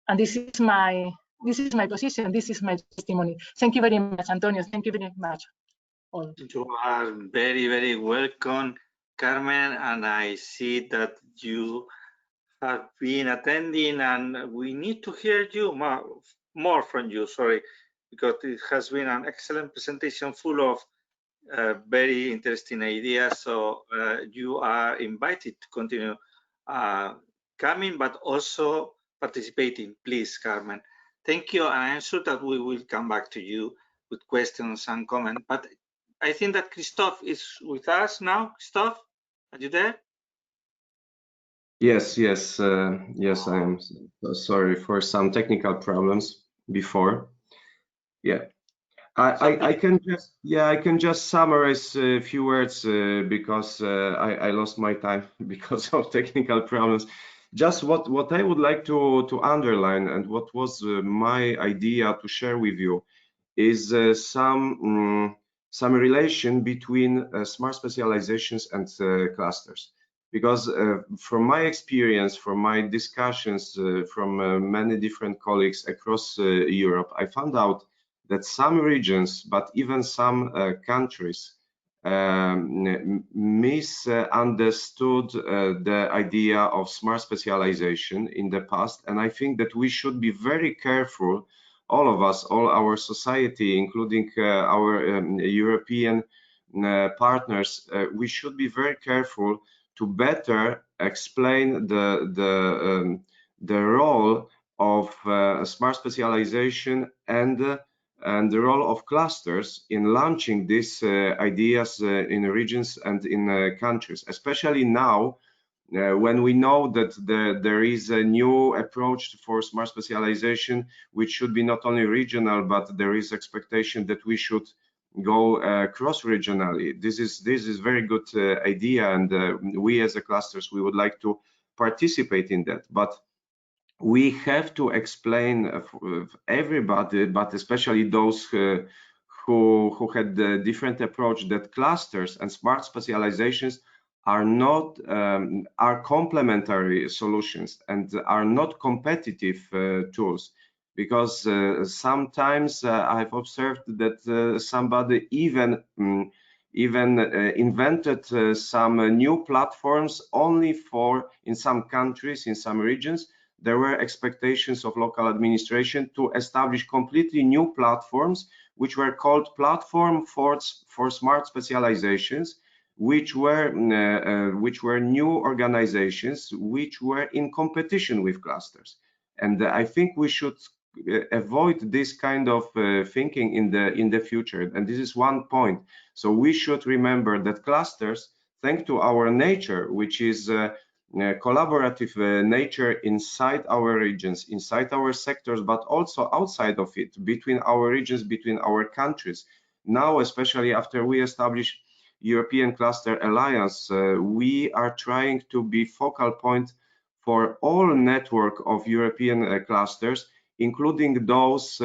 And this is my position. This is my testimony. Thank you very much, Antonio. Thank you very much. All. You are very, very welcome, Carmen, and I see that you have been attending, and we need to hear you more from you. Sorry, because it has been an excellent presentation full of very interesting ideas. So you are invited to continue coming, but also participating. Please, Carmen. Thank you, and I'm sure that we will come back to you with questions and comments. But I think that Christoph is with us now. Christoph, are you there? Yes, I am. Sorry for some technical problems before. Yeah, I can just summarize a few words because I lost my time because of technical problems. Just what I would like to underline, and what was my idea to share with you, is some relation between smart specializations and clusters. Because from my experience, from my discussions from many different colleagues across Europe, I found out that some regions, but even some countries, misunderstood the idea of smart specialization in the past, and I think that we should be very careful, all of us, all our society, including our European partners, we should be very careful to better explain the role of smart specialization and the role of clusters in launching these ideas in regions and in countries, especially now when we know that there is a new approach for smart specialization, which should be not only regional, but there is expectation that we should go cross-regionally. This is very good idea, and we as a clusters, we would like to participate in that. But we have to explain everybody, but especially those who had the different approach, that clusters and smart specializations are not are complementary solutions and are not competitive tools, because sometimes I've observed that somebody even invented some new platforms only for, in some countries, in some regions, there were expectations of local administration to establish completely new platforms, which were called platform for smart specializations, which were new organizations which were in competition with clusters. And I think we should avoid this kind of thinking in the future. And this is one point. So we should remember that clusters, thanks to our nature, which is collaborative nature inside our regions, inside our sectors, but also outside of it, between our regions, between our countries. Now, especially after we establish European Cluster Alliance, we are trying to be focal point for all network of European clusters, including those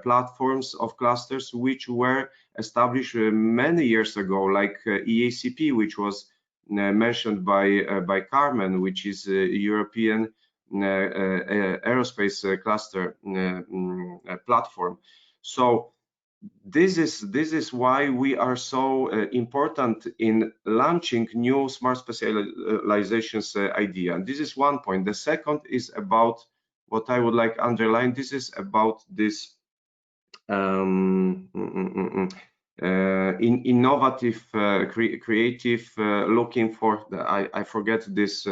platforms of clusters which were established many years ago, like EACP, which was mentioned by Carmen, which is a European aerospace cluster platform. So this is why we are so important in launching new smart specializations idea. And this is one point. The second is about what I would like to underline. This is about this innovative, creative, looking for I forget this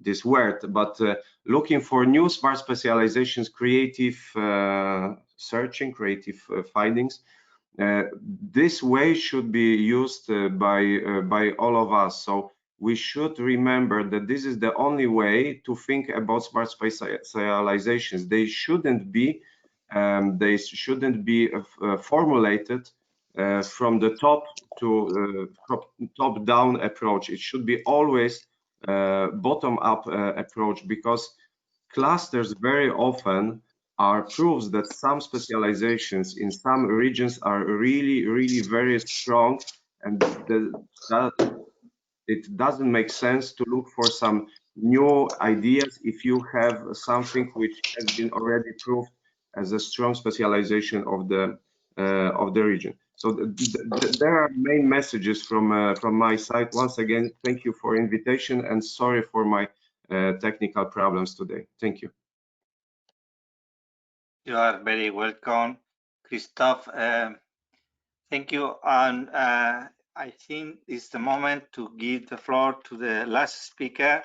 this word, but looking for new smart specializations, creative searching, creative findings. This way should be used by all of us. So we should remember that this is the only way to think about smart specializations. They shouldn't be formulated from the top to top-down approach. It should be always bottom-up approach, because clusters very often are proofs that some specializations in some regions are really very strong, and that it doesn't make sense to look for some new ideas if you have something which has been already proved as a strong specialization of the region. So there are main messages from my side. Once again, thank you for invitation, and sorry for my technical problems today. Thank you. You are very welcome, Christoph. Thank you. And I think it's the moment to give the floor to the last speaker,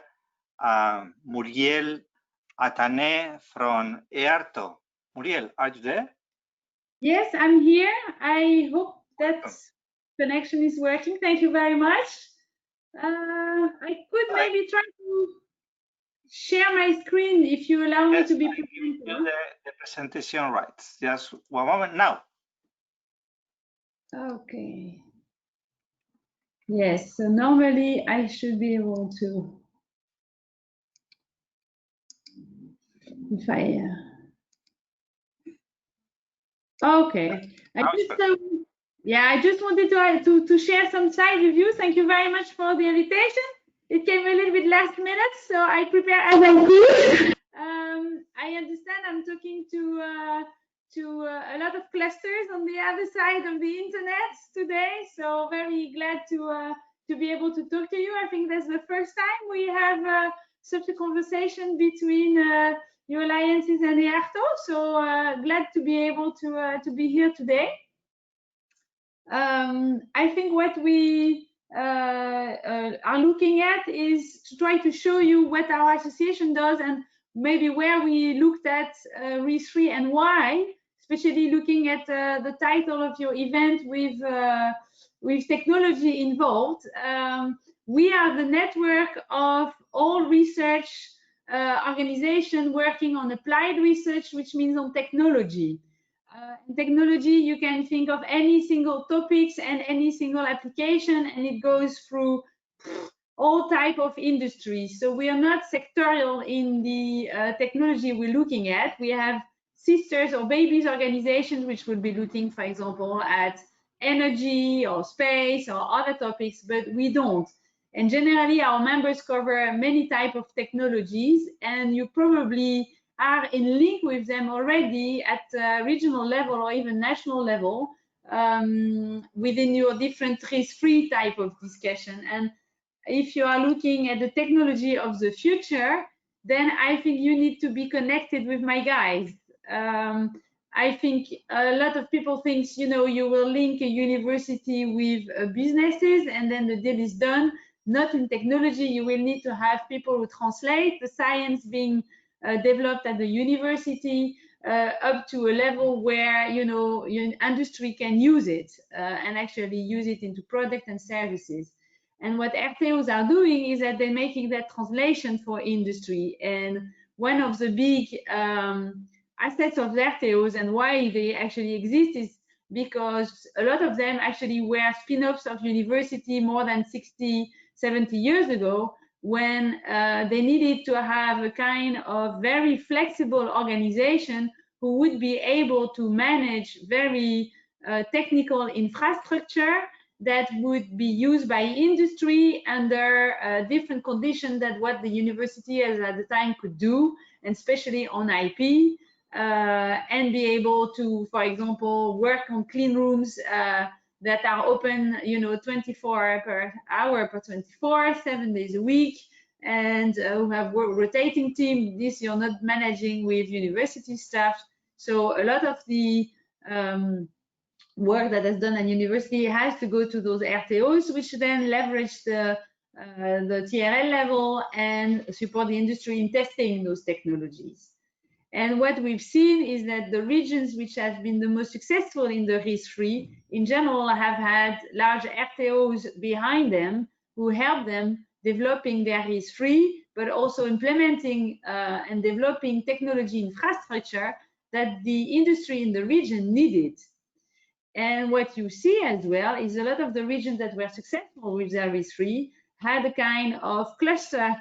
Muriel Atané from EARTO. Muriel, are you there? Yes, I'm here. I hope that connection is working. Thank you very much. I could maybe try to share my screen if you allow me to be present. The presentation rights. Just one moment now. Okay. Yes, so normally I should be able to, if I, okay. I just wanted to share some side reviews. Thank you very much for the invitation. It came a little bit last minute, so I prepare as I could. I understand I'm talking to to a lot of clusters on the other side of the internet today. So very glad to be able to talk to you. I think that's the first time we have such a conversation between your alliances and the ERTO. So glad to be able to be here today. I think what we are looking at is to try to show you what our association does and maybe where we looked at RIS3 and why, especially looking at the title of your event with technology involved. We are the network of all research organizations working on applied research, which means on technology. In technology, you can think of any single topics and any single application, and it goes through all type of industries. So we are not sectorial in the technology we're looking at. We have sisters or babies organizations which will be looking, for example, at energy or space or other topics, but we don't. And generally, our members cover many types of technologies, and you probably are in link with them already at regional level or even national level within your different risk-free type of discussion. And if you are looking at the technology of the future, then I think you need to be connected with my guys. I think a lot of people think, you know, you will link a university with businesses and then the deal is done. Not in technology. You will need to have people who translate the science being developed at the university up to a level where, you know, your industry can use it and actually use it into product and services. And what RTOs are doing is that they're making that translation for industry. And one of the big assets of the RTOs and why they actually exist is because a lot of them actually were spin-offs of university more than 60, 70 years ago, when they needed to have a kind of very flexible organization who would be able to manage very technical infrastructure that would be used by industry under different conditions than what the university at the time could do, and especially on IP, and be able to, for example, work on clean rooms that are open, you know, 24 per hour per 24, 7 days a week, and who have rotating team. This you're not managing with university staff. So a lot of the work that is done at university has to go to those RTOs, which then leverage the TRL level and support the industry in testing those technologies. And what we've seen is that the regions which have been the most successful in the RIS3 in general have had large RTOs behind them who help them developing their RIS3, but also implementing and developing technology infrastructure that the industry in the region needed. And what you see as well is a lot of the regions that were successful with their RIS3 had a kind of cluster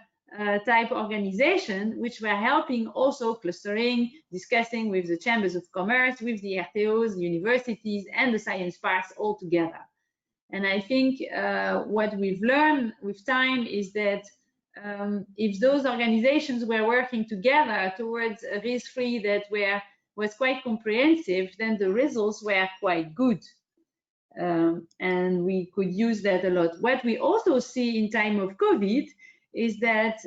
type organization, which were helping also clustering, discussing with the chambers of commerce, with the RTOs, the universities, and the science parks all together. And I think what we've learned with time is that if those organizations were working together towards a RIS3 that was quite comprehensive, then the results were quite good. And we could use that a lot. What we also see in time of COVID is that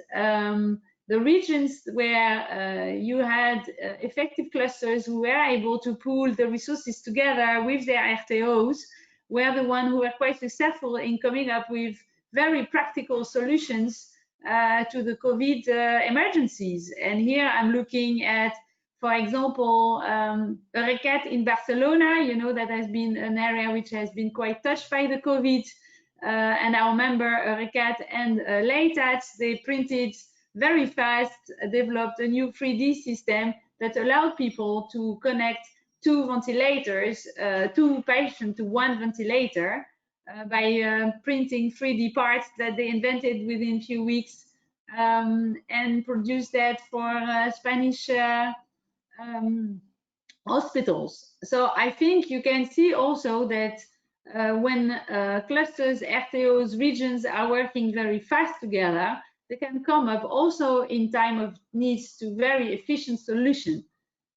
the regions where you had effective clusters who were able to pool the resources together with their RTOs were the ones who were quite successful in coming up with very practical solutions to the COVID emergencies. And here I'm looking at, for example, Eurecat in Barcelona, you know, that has been an area which has been quite touched by the COVID. And our member Eurecat and Leitat, they printed very fast, developed a new 3D system that allowed people to connect two ventilators, two patients to one ventilator by printing 3D parts that they invented within a few weeks and produced that for Spanish hospitals. So I think you can see also that when clusters, RTOs, regions are working very fast together, they can come up also in time of needs to very efficient solution.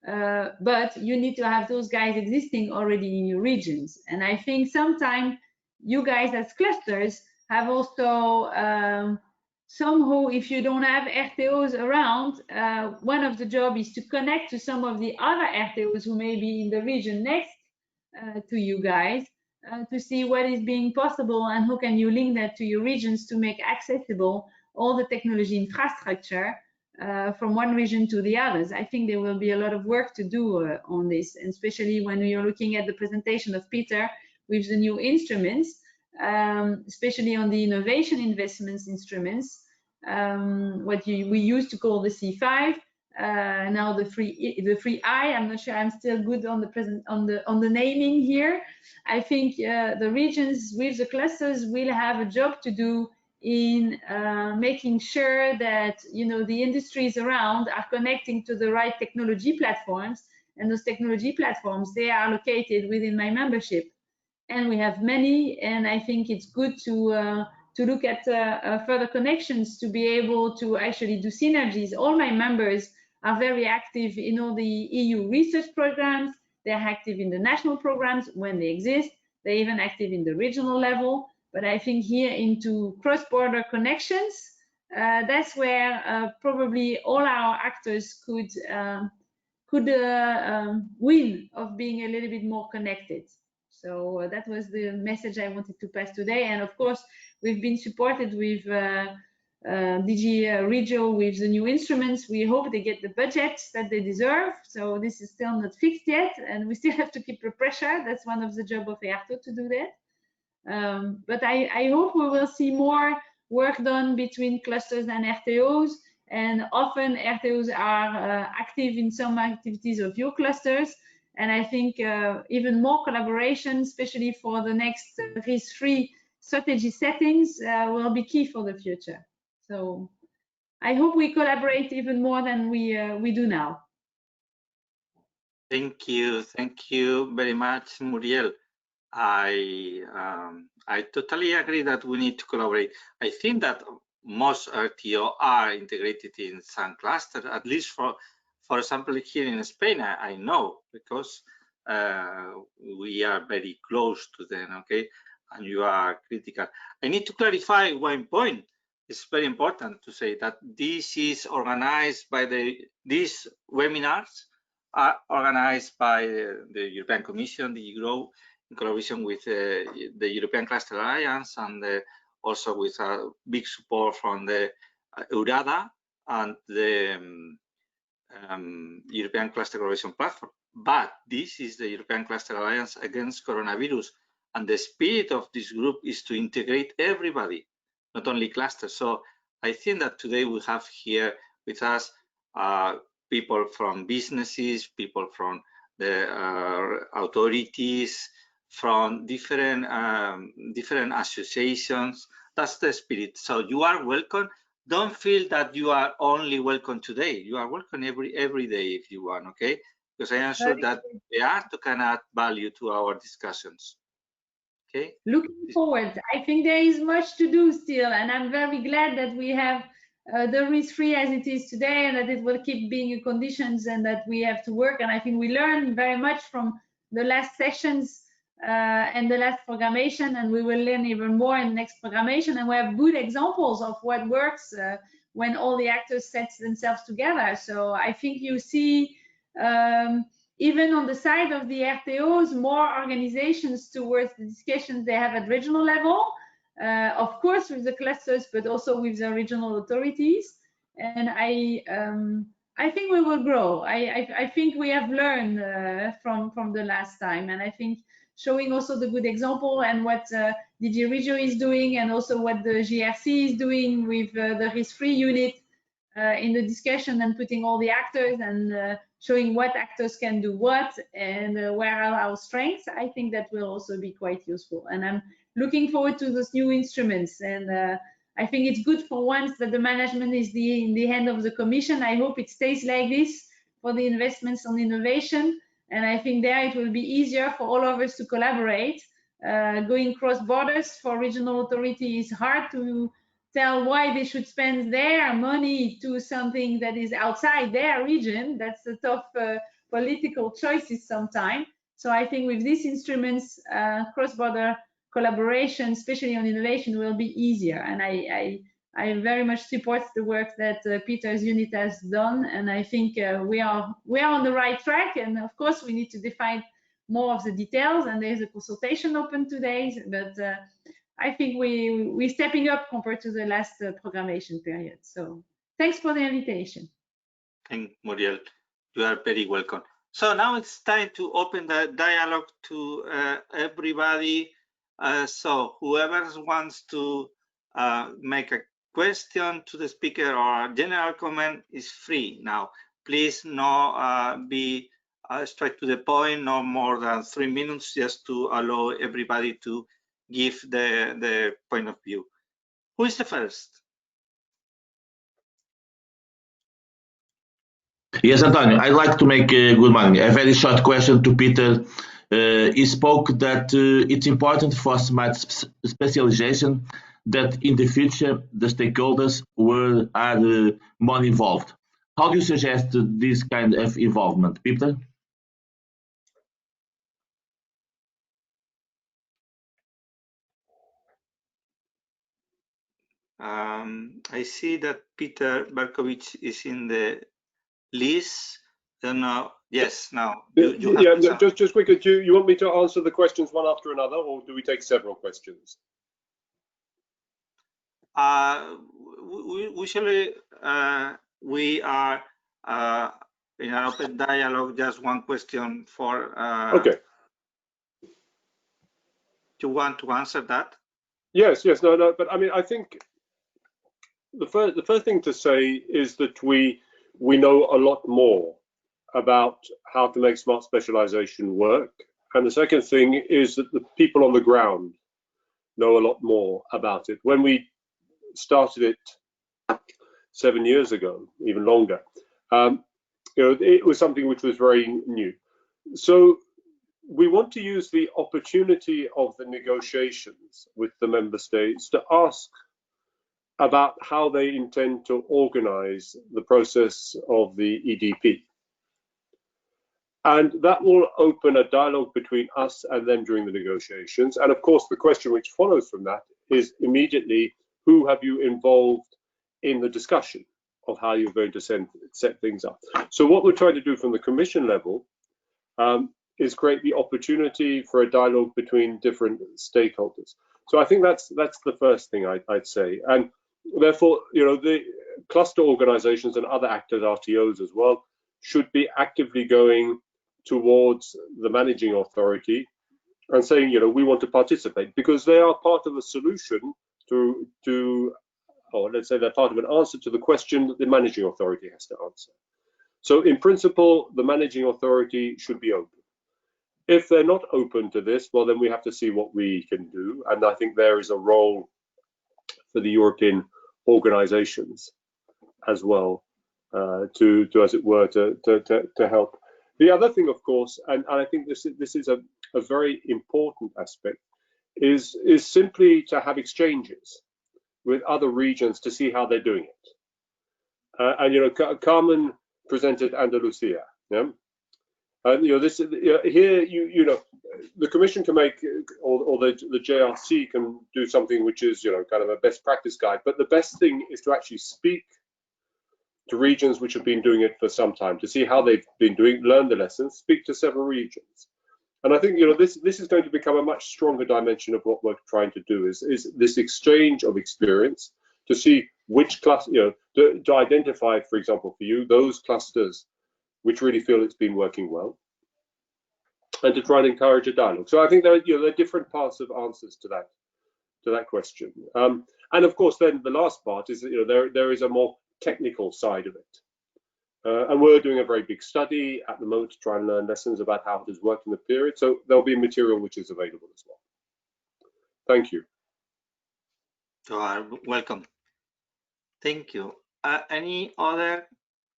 but you need to have those guys existing already in your regions. And I think sometimes you guys as clusters have also somehow, if you don't have RTOs around, one of the job is to connect to some of the other RTOs who may be in the region next to you guys, to see what is being possible and how can you link that to your regions to make accessible all the technology infrastructure from one region to the others. I think there will be a lot of work to do on this, and especially when you're looking at the presentation of Peter with the new instruments, especially on the innovation investments instruments, what we used to call the C5, now the 3I. I'm not sure I'm still good on the naming here. I think the regions with the clusters will have a job to do in making sure that the industries around are connecting to the right technology platforms, and those technology platforms, they are located within my membership, and we have many, and I think it's good to look at further connections to be able to actually do synergies. All my members are very active in all the EU research programs. They're active in the national programs when they exist. They're even active in the regional level. But I think here into cross-border connections, that's where probably all our actors could win of being a little bit more connected. So that was the message I wanted to pass today. And of course, we've been supported with DG Regio with the new instruments. We hope they get the budget that they deserve. So this is still not fixed yet, and we still have to keep the pressure. That's one of the job of EARTO to do that. But I hope we will see more work done between clusters and RTOs, and often RTOs are active in some activities of your clusters, and I think even more collaboration, especially for the next RIS3 strategy settings, will be key for the future. So I hope we collaborate even more than we do now. Thank you very much, Muriel. I totally agree that we need to collaborate. I think that most RTO are integrated in some cluster, at least for example, here in Spain, I know, because we are very close to them, okay? And you are critical. I need to clarify one point. It's very important to say that this is organized by these webinars are organized by the European Commission, the GROW, in collaboration with the European Cluster Alliance, and also with big support from the EURADA and the European Cluster Collaboration Platform. But this is the European Cluster Alliance against coronavirus, and the spirit of this group is to integrate everybody, not only clusters. So I think that today we have here with us people from businesses, people from the authorities, from different associations. That's the spirit. So you are welcome. Don't feel that you are only welcome today. You are welcome every day if you want, okay? Because I am sure that the art can add value to our discussions. Okay. Looking forward. I think there is much to do still, and I'm very glad that we have the RIS3 as it is today, and that it will keep being in conditions, and that we have to work. And I think we learned very much from the last sessions and the last programmation, and we will learn even more in the next programmation. And we have good examples of what works when all the actors set themselves together. So I think you see, even on the side of the RTOs, more organizations towards the discussions they have at regional level, of course with the clusters, but also with the regional authorities. And I think we will grow. I think we have learned from the last time, and I think showing also the good example and what DG Regio is doing, and also what the GRC is doing with the RIS3 unit in the discussion, and putting all the actors and showing what actors can do what, and where are our strengths. I think that will also be quite useful, and I'm looking forward to those new instruments. And I think it's good for once that the management is in the hand of the Commission. I hope it stays like this for the investments on innovation, and I think there it will be easier for all of us to collaborate. Going cross borders for regional authority is hard to tell why they should spend their money to something that is outside their region. That's a tough political choices sometimes. So I think with these instruments, cross-border collaboration, especially on innovation, will be easier. And I very much support the work that Peter's unit has done, and I think we are on the right track. And of course, we need to define more of the details. And there's a consultation open today, but I think we're stepping up compared to the last programmation period. So thanks for the invitation. Thank Muriel. You are very welcome. So now it's time to open the dialogue to everybody. So whoever wants to make a question to the speaker or a general comment is free now. Please be straight to the point, no more than 3 minutes, just to allow everybody to give the point of view. Who is the first? Yes, Antonio, I'd like to make a good morning. A very short question to Peter. He spoke that it's important for smart specialization that in the future the stakeholders are more involved. How do you suggest this kind of involvement, Peter? I see that Peter Berkovich is in the list. Don't know. Yes, now you have just quickly. Do you want me to answer the questions one after another, or do we take several questions? Usually we are in an open dialogue. Just one question for. Okay. You want to answer that? Yes. No. But I mean, I think the first thing to say is that we know a lot more about how to make smart specialization work, and the second thing is that the people on the ground know a lot more about it. When we started it 7 years ago, even longer, it was something which was very new. So we want to use the opportunity of the negotiations with the member states to ask about how they intend to organize the process of the EDP. And that will open a dialogue between us and them during the negotiations. And of course, the question which follows from that is immediately, who have you involved in the discussion of how you're going to set things up? So what we're trying to do from the Commission level is create the opportunity for a dialogue between different stakeholders. So I think that's the first thing I'd say. And therefore, the cluster organizations and other actors, RTOs as well, should be actively going towards the managing authority and saying, we want to participate, because they are part of a solution or let's say they're part of an answer to the question that the managing authority has to answer. So in principle, the managing authority should be open. If they're not open to this, well, then we have to see what we can do. And I think there is a role for the European organizations as well to as it were, to help. The other thing, of course, and I think this is a very important aspect, is simply to have exchanges with other regions to see how they're doing it. And Carmen presented Andalusia. Yeah? And this here, the Commission can make, or the JRC can do something which is kind of a best practice guide. But the best thing is to actually speak to regions which have been doing it for some time, to see how they've been doing, learn the lessons, speak to several regions. And I think this is going to become a much stronger dimension of what we're trying to do, is this exchange of experience to see which cluster, to identify, for example, for you, those clusters which really feel it's been working well, and to try and encourage a dialogue. So I think there are different parts of answers to that question. And of course, then the last part is that there is a more technical side of it. And we're doing a very big study at the moment to try and learn lessons about how it has worked in the period. So there'll be material which is available as well. Thank you. You are welcome. Thank you. Any other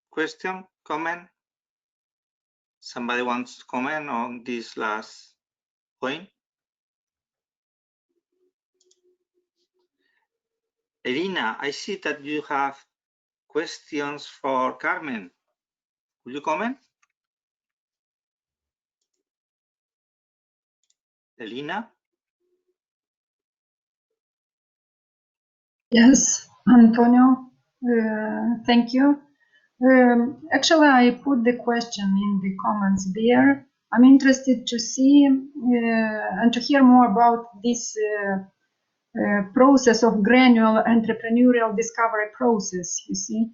question, comment? Somebody wants to comment on this last point? Irina, I see that you have questions for Carmen. Will you comment? Elena? Yes, Antonio, thank you. Actually, I put the question in the comments there. I'm interested to see and to hear more about this process of granular entrepreneurial discovery process, you see,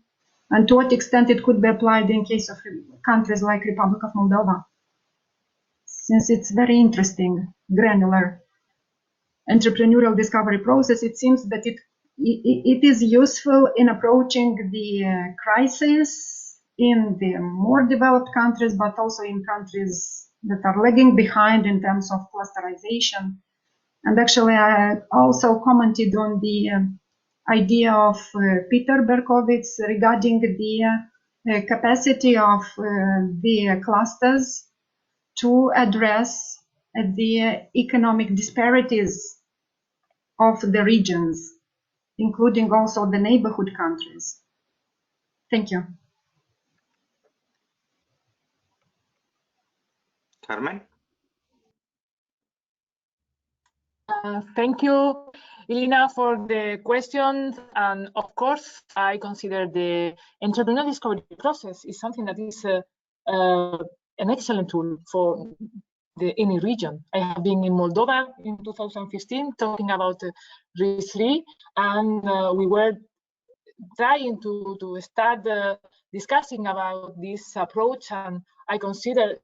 and to what extent it could be applied in case of countries like Republic of Moldova, since it's very interesting, granular entrepreneurial discovery process. It seems that it is useful in approaching the crisis in the more developed countries, but also in countries that are lagging behind in terms of clusterization. And actually, I also commented on the idea of Peter Berkowitz regarding the capacity of the clusters to address the economic disparities of the regions, including also the neighborhood countries. Thank you. Carmen? Thank you, Elena, for the questions. And of course, I consider the entrepreneurial discovery process is something that is an excellent tool for any region. I have been in Moldova in 2015 talking about RIS3, and we were trying to start discussing about this approach. And I consider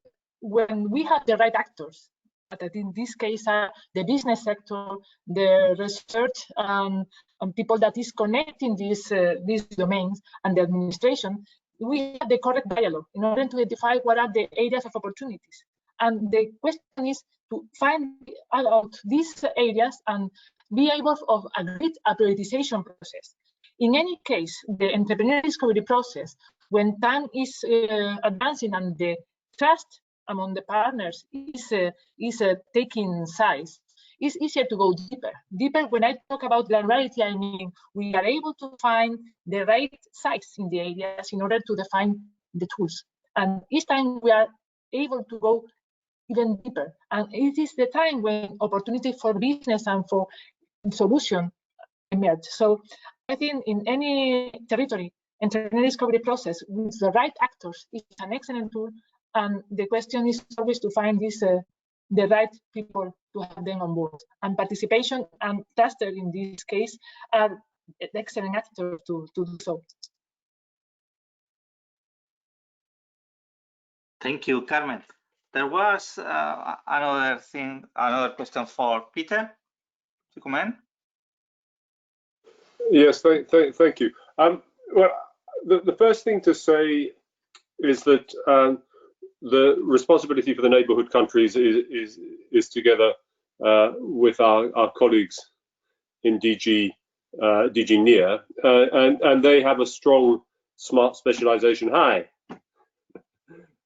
when we have the right actors, that in this case are the business sector, the research, and people that is connecting these domains, and the administration, we have the correct dialogue in order to identify what are the areas of opportunities. And the question is to find out these areas and be able to agree a prioritization process. In any case, the entrepreneurial discovery process, when time is advancing and the trust among the partners is taking size, it's easier to go deeper. Deeper, when I talk about granularity, I mean we are able to find the right sites in the areas in order to define the tools. And each time we are able to go even deeper. And it is the time when opportunity for business and for solution emerge. So I think in any territory, entrepreneurial discovery process with the right actors is an excellent tool. And the question is always to find this the right people to have them on board. And participation and cluster in this case are excellent actors to do so. Thank you, Carmen. There was another question for Peter to comment. Yes, thank you. Well, the first thing to say is that the responsibility for the neighbourhood countries is together with our colleagues in DG NEAR, and they have a strong smart specialization. Hi.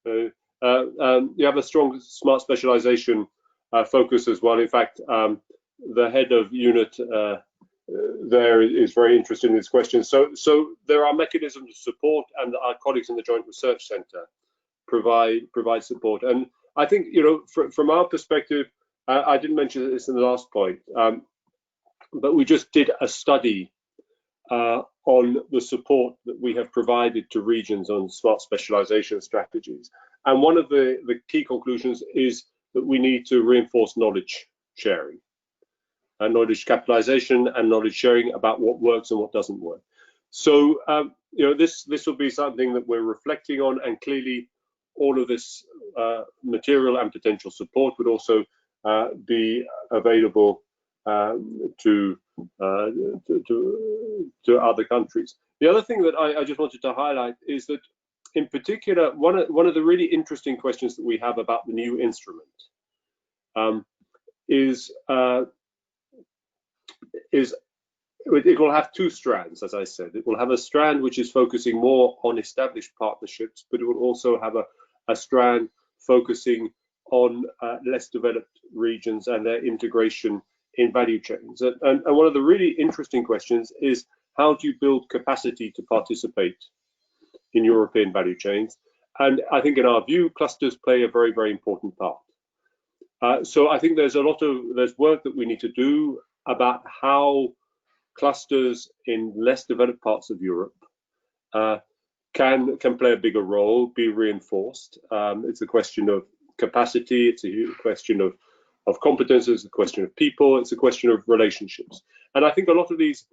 You have a strong smart specialization focus as well. In fact, the head of unit there is very interested in this question. So there are mechanisms of support, and our colleagues in the Joint Research Centre provide support. And I think, you know, from our perspective, I didn't mention this in the last point, but we just did a study on the support that we have provided to regions on smart specialization strategies. And one of the key conclusions is that we need to reinforce knowledge sharing and knowledge capitalization and knowledge sharing about what works and what doesn't work. So, you know, this will be something that we're reflecting on, and clearly all of this material and potential support would also be available to other countries. The other thing that I just wanted to highlight is that, in particular, one of the really interesting questions that we have about the new instrument is it will have two strands, as I said. It will have a strand which is focusing more on established partnerships, but it will also have a strand focusing on less developed regions and their integration in value chains. And one of the really interesting questions is, how do you build capacity to participate in European value chains? And I think in our view, clusters play a very, very important part. So I think there's work that we need to do about how clusters in less developed parts of Europe can play a bigger role, be reinforced. It's a question of capacity, it's a question of competences, it's a question of people, it's a question of relationships. And I think a lot of these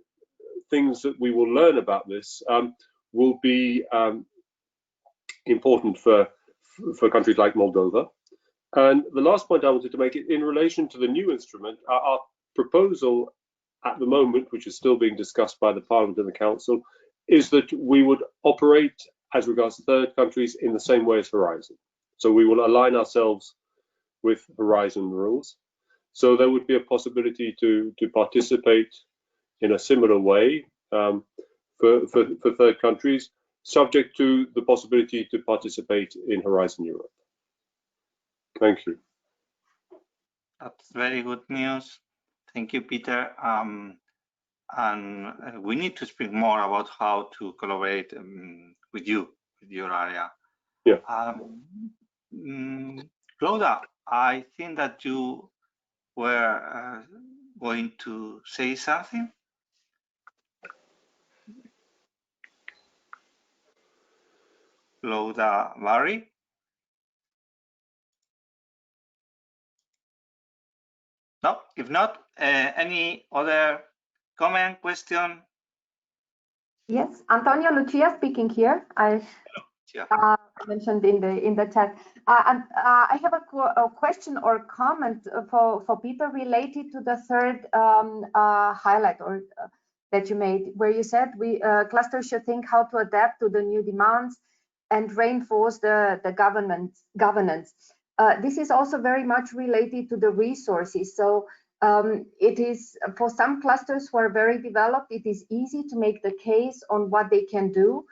things that we will learn about this will be important for countries like Moldova. And the last point I wanted to make, in relation to the new instrument, our proposal at the moment, which is still being discussed by the Parliament and the Council, is that we would operate as regards to third countries in the same way as Horizon. So we will align ourselves with Horizon rules. So there would be a possibility to participate in a similar way for third countries, subject to the possibility to participate in Horizon Europe. Thank you. That's very good news. Thank you, Peter. And we need to speak more about how to collaborate with you, with your area. Yeah. Claudia, I think that you were going to say something. Claudia Barry. No, if not, any other comment, question? Yes, Antonio Lucia speaking here. I mentioned in the chat. I have a question or comment for Peter related to the third highlight or that you made, where you said clusters should think how to adapt to the new demands and reinforce the governance. This is also very much related to the resources. So it is for some clusters who are very developed, it is easy to make the case on what they can do.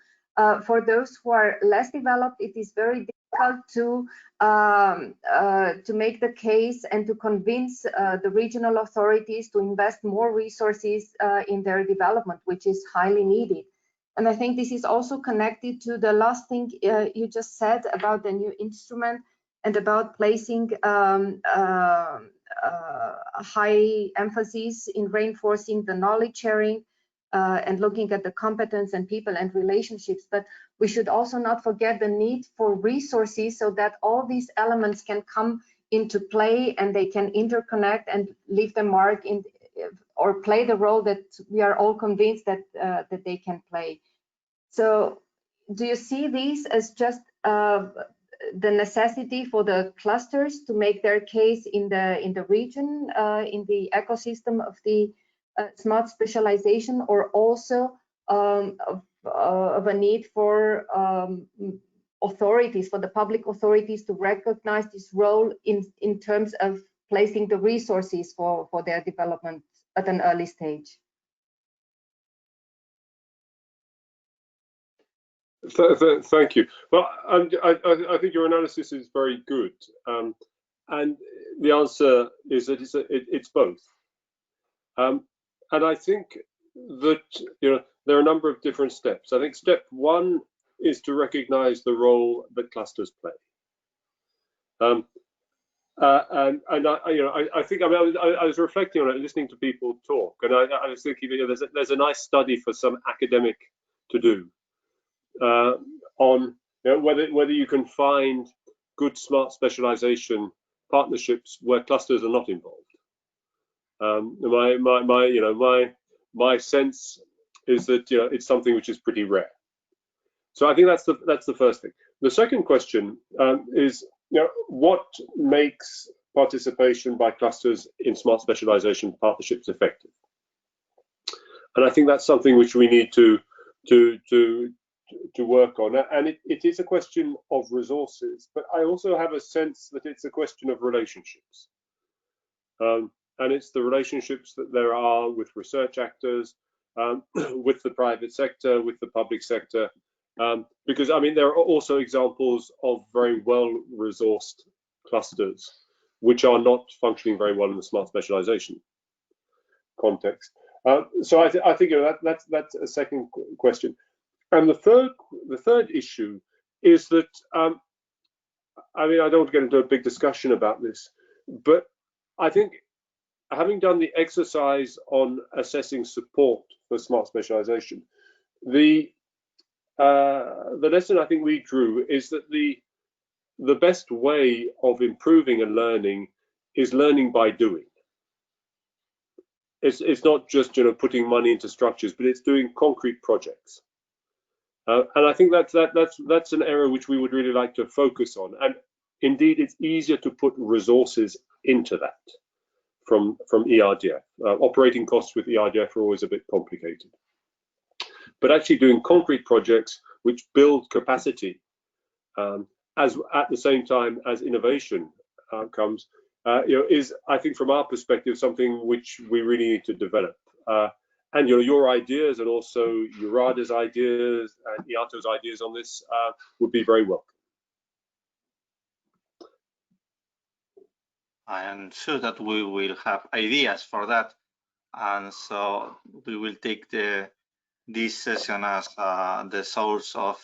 For those who are less developed, it is very difficult to make the case and to convince the regional authorities to invest more resources in their development, which is highly needed. And I think this is also connected to the last thing you just said about the new instrument and about placing a high emphasis in reinforcing the knowledge sharing and looking at the competence and people and relationships. But we should also not forget the need for resources so that all these elements can come into play and they can interconnect and leave the mark in or play the role that we are all convinced that that they can play. So do you see these as just the necessity for the clusters to make their case in the region, in the ecosystem of the smart specialization, or also of a need for authorities, for the public authorities to recognize this role in terms of placing the resources for their development at an early stage? Thank you. Well, I think your analysis is very good, and the answer is that it's both. And I think that there are a number of different steps. I think step one is to recognize the role that clusters play. And I think I was reflecting on it, listening to people talk, and I was thinking there's a nice study for some academic to do on whether you can find good smart specialization partnerships where clusters are not involved. My sense is that it's something which is pretty rare. So I think that's the first thing. The second question is what makes participation by clusters in smart specialization partnerships effective? And I think that's something which we need to work on, and it is a question of resources, but I also have a sense that it's a question of relationships, and it's the relationships that there are with research actors, with the private sector, with the public sector, because I mean there are also examples of very well-resourced clusters which are not functioning very well in the smart specialization context. So I think that's a second question. And the third issue is that I mean I don't want to get into a big discussion about this, But I think having done the exercise on assessing support for smart specialization, the lesson I think we drew is that the best way of improving and learning is learning by doing. It's not just putting money into structures, but it's doing concrete projects. And I think that's an area which we would really like to focus on. And indeed, it's easier to put resources into that from ERDF. Operating costs with ERDF are always a bit complicated. But actually doing concrete projects which build capacity as at the same time as innovation comes, is, I think, from our perspective, something which we really need to develop. And your ideas and also Urada's ideas and IATO's ideas on this would be very welcome. I am sure that we will have ideas for that, and so we will take this session as the source of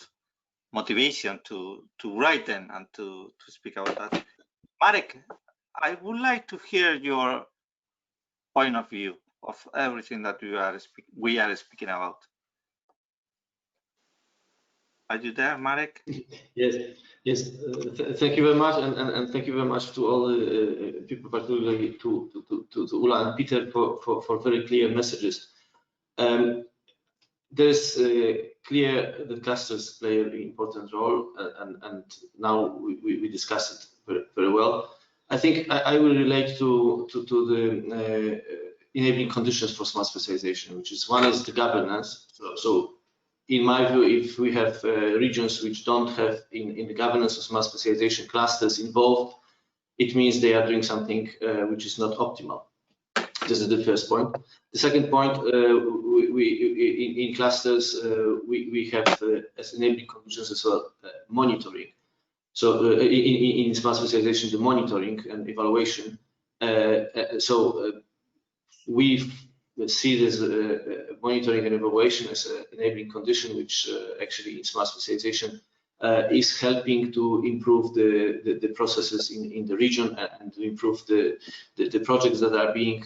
motivation to write them and to speak about that. Marek, I would like to hear your point of view of everything that we are speaking about. Are you there, Marek? Yes. Thank you very much, and thank you very much to all the people, particularly to Ula and Peter for very clear messages. There's clear that clusters play an important role, and now we discussed it very well. I think I will relate to the enabling conditions for smart specialization, which is one is the governance. So in my view, if we have regions which don't have in the governance of smart specialization clusters involved, it means they are doing something which is not optimal. This is the first point. The second point, in clusters, we have as enabling conditions as well monitoring. So in smart specialization, the monitoring and evaluation. We see this monitoring and evaluation as an enabling condition, which actually in smart specialization is helping to improve the processes in the region and to improve the projects that are being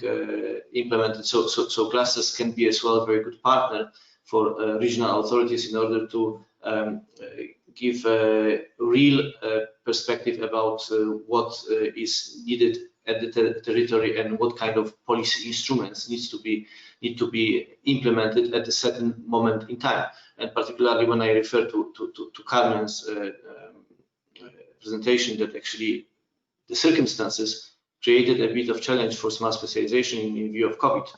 implemented. So clusters can be as well a very good partner for regional authorities in order to give a real perspective about what is needed at the territory and what kind of policy instruments need to be implemented at a certain moment in time. And particularly when I refer to Carmen's presentation, that actually the circumstances created a bit of challenge for smart specialization in view of COVID.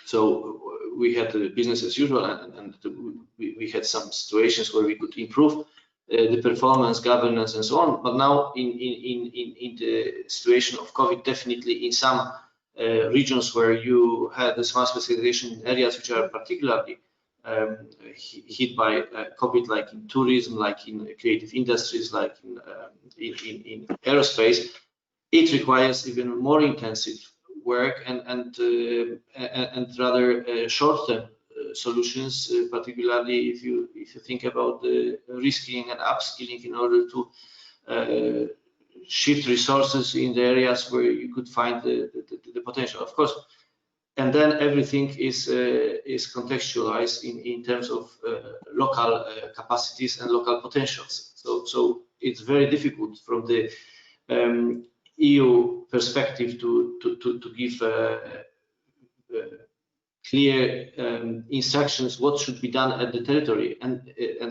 So we had business as usual, and we had some situations where we could improve the performance, governance, and so on. But now in the situation of COVID, definitely in some regions where you had the smart specialization in areas which are particularly hit by COVID, like in tourism, like in creative industries, like in aerospace, it requires even more intensive work and rather short-term solutions, particularly if you think about the reskilling and upskilling in order to shift resources in the areas where you could find the potential, of course. And then everything is contextualized in terms of local capacities and local potentials. So it's very difficult from the EU perspective to give clear instructions what should be done at the territory, and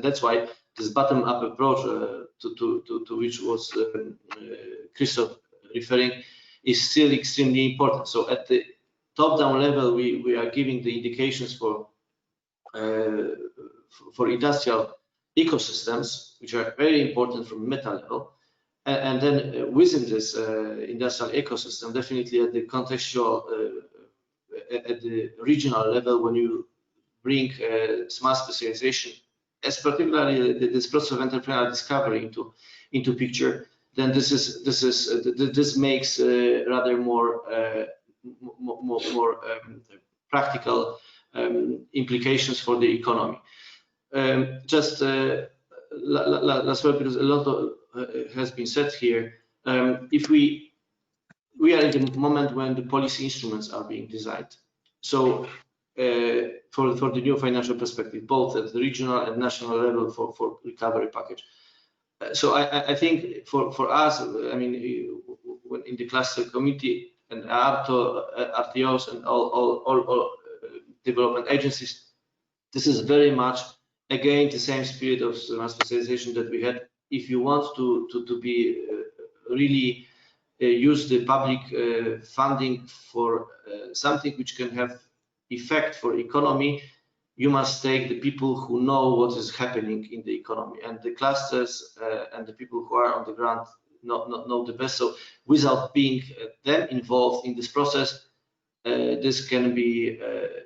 that's why this bottom-up approach to which was Christoph referring is still extremely important. So at the top-down level, we are giving the indications for industrial ecosystems, which are very important from meta level, and then within this industrial ecosystem, definitely at the contextual, at the regional level, when you bring smart specialization, as particularly this process of entrepreneurial discovery into picture, then this makes rather more practical implications for the economy. Just last word, because a lot has been said here. If we we are in the moment when the policy instruments are being designed. So for the new financial perspective, both at the regional and national level for recovery package. So I think for us, I mean, when in the cluster committee and RTOs and all development agencies, this is very much again the same spirit of specialization that we had. If you want to be really use the public funding for something which can have effect for economy, you must take the people who know what is happening in the economy, and the clusters and the people who are on the ground know the best. So without being them involved in this process, this can be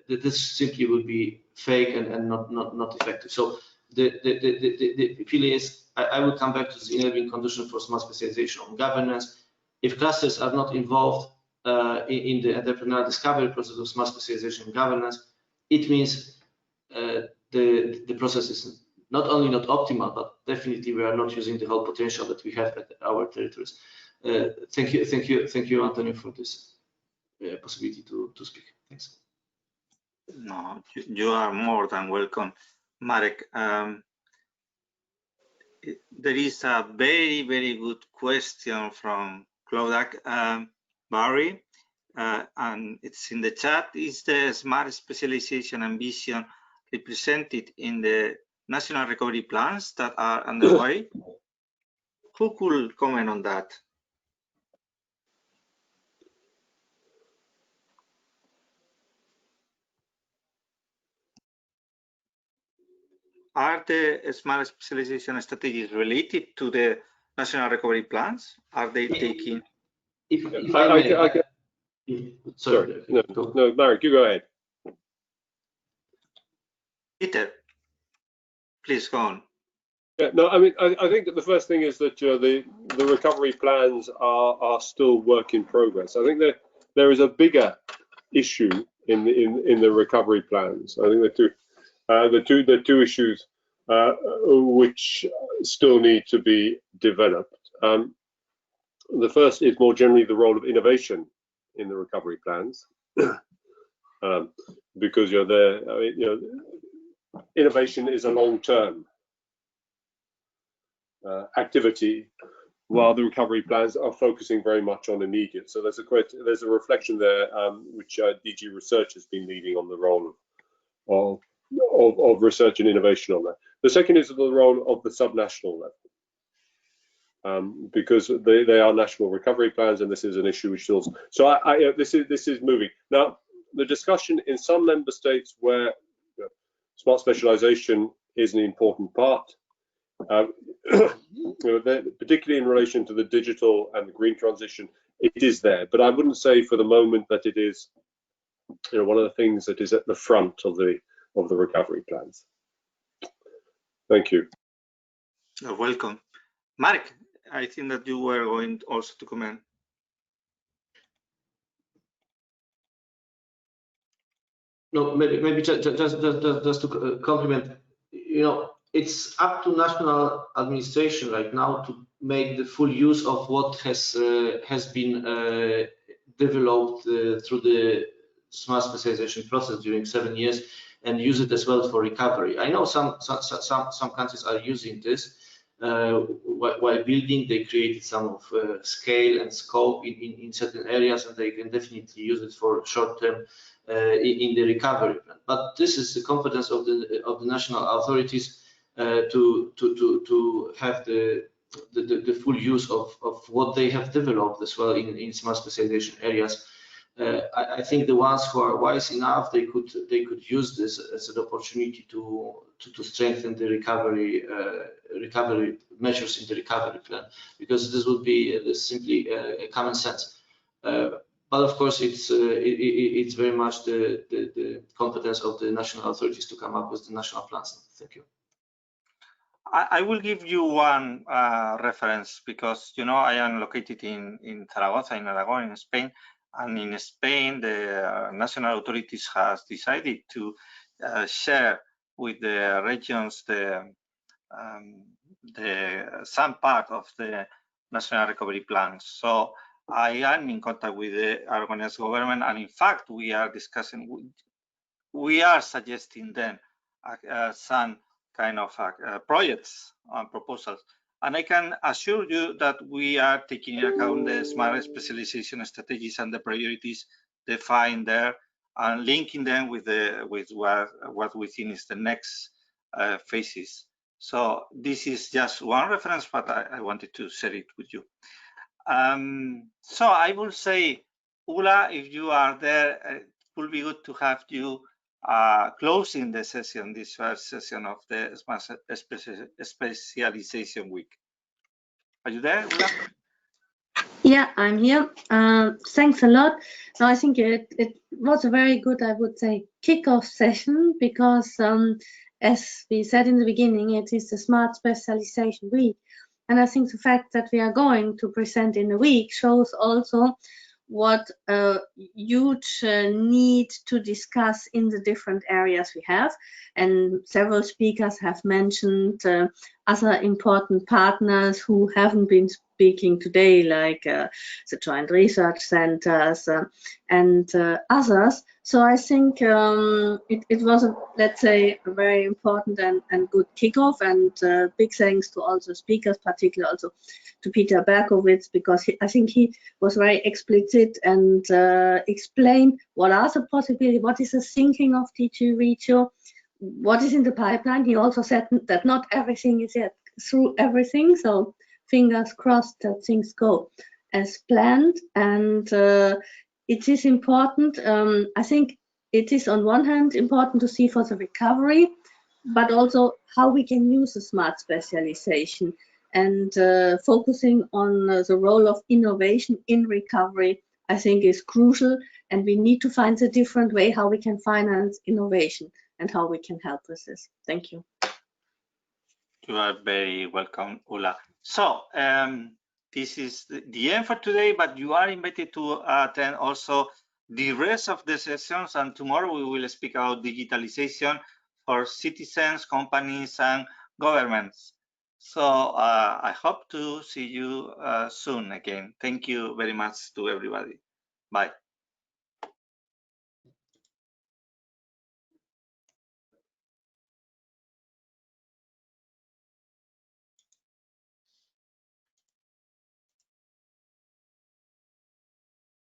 this simply will be fake and not effective. So the feeling is I will come back to the enabling condition for smart specialization on governance. If clusters are not involved in the entrepreneurial discovery process of smart specialization and governance, it means the process is not only not optimal, but definitely we are not using the whole potential that we have at our territories. Thank you, Antonio, for this possibility to speak. Thanks. No, you are more than welcome, Marek. There is a very good question from Clodak Barry, and it's in the chat. Is the smart specialization ambition represented in the national recovery plans that are underway? Who could comment on that? Are the smart specialization strategies related to the national recovery plans? Are they taking? Sorry, no, Marek, you go ahead. Peter, please go on. Yeah, no, I mean, I think that the first thing is that the recovery plans are still work in progress. I think that there is a bigger issue in the recovery plans. I think the two issues which still need to be developed. The first is more generally the role of innovation in the recovery plans, because innovation is a long-term activity, while the recovery plans are focusing very much on immediate. So there's a reflection there, which DG Research has been leading on the role of research and innovation on that. The second is the role of the subnational level, because they are national recovery plans, and this is an issue which still. So this is moving now. The discussion in some member states where smart specialization is an important part, particularly in relation to the digital and the green transition, it is there. But I wouldn't say for the moment that it is, one of the things that is at the front of the recovery plans. Thank you. You're welcome, Marek. I think that you were going also to comment. No, maybe just to compliment. It's up to national administration right now to make the full use of what has been developed through the smart specialization process during 7 years, and use it as well for recovery. I know some countries are using this while building. They created some of scale and scope in certain areas, and they can definitely use it for short-term in the recovery plan. But this is the competence of the national authorities to have the full use of what they have developed as well in smart specialization areas. I think the ones who are wise enough, they could use this as an opportunity to strengthen the recovery measures in the recovery plan, because this would be simply a common sense. But of course, it's very much the competence of the national authorities to come up with the national plans. Thank you. I will give you one reference, because I am located in Zaragoza, in Aragon, in Spain, and in Spain the national authorities has decided to share with the regions some part of the national recovery plans. So I am in contact with the Aragonese government, and in fact, we are discussing, we are suggesting them some kind of projects and proposals. And I can assure you that we are taking into account the smart specialization strategies and the priorities defined there, and linking them with what we think is the next phases. So this is just one reference, but I wanted to share it with you. So I will say, Ula, if you are there, it would be good to have you closing the session, this first session of the Specialization Week. Are you there, Ula? Yeah, I'm here. Thanks a lot. No, I think it was a very good, I would say, kickoff session, because as we said in the beginning, it is the Smart Specialization Week. And I think the fact that we are going to present in a week shows also what a huge need to discuss in the different areas we have. And several speakers have mentioned other important partners who haven't been speaking today, like the Joint Research Centers and others. So I think it was, let's say, a very important and good kickoff, and big thanks to all the speakers, particularly also to Peter Berkowitz, because I think he was very explicit and explained what are the possibilities, what is the thinking of DG Regio, what is in the pipeline. He also said that not everything is yet through everything, so fingers crossed that things go as planned. And it is important. I think it is on one hand important to see for the recovery, but also how we can use the smart specialization, and focusing on the role of innovation in recovery, I think, is crucial. And we need to find a different way how we can finance innovation and how we can help with this. Thank you. You are very welcome, Ula. So this is the end for today, but you are invited to attend also the rest of the sessions, and tomorrow we will speak about digitalization for citizens, companies, and governments. So I hope to see you soon again. Thank you very much to everybody. Bye.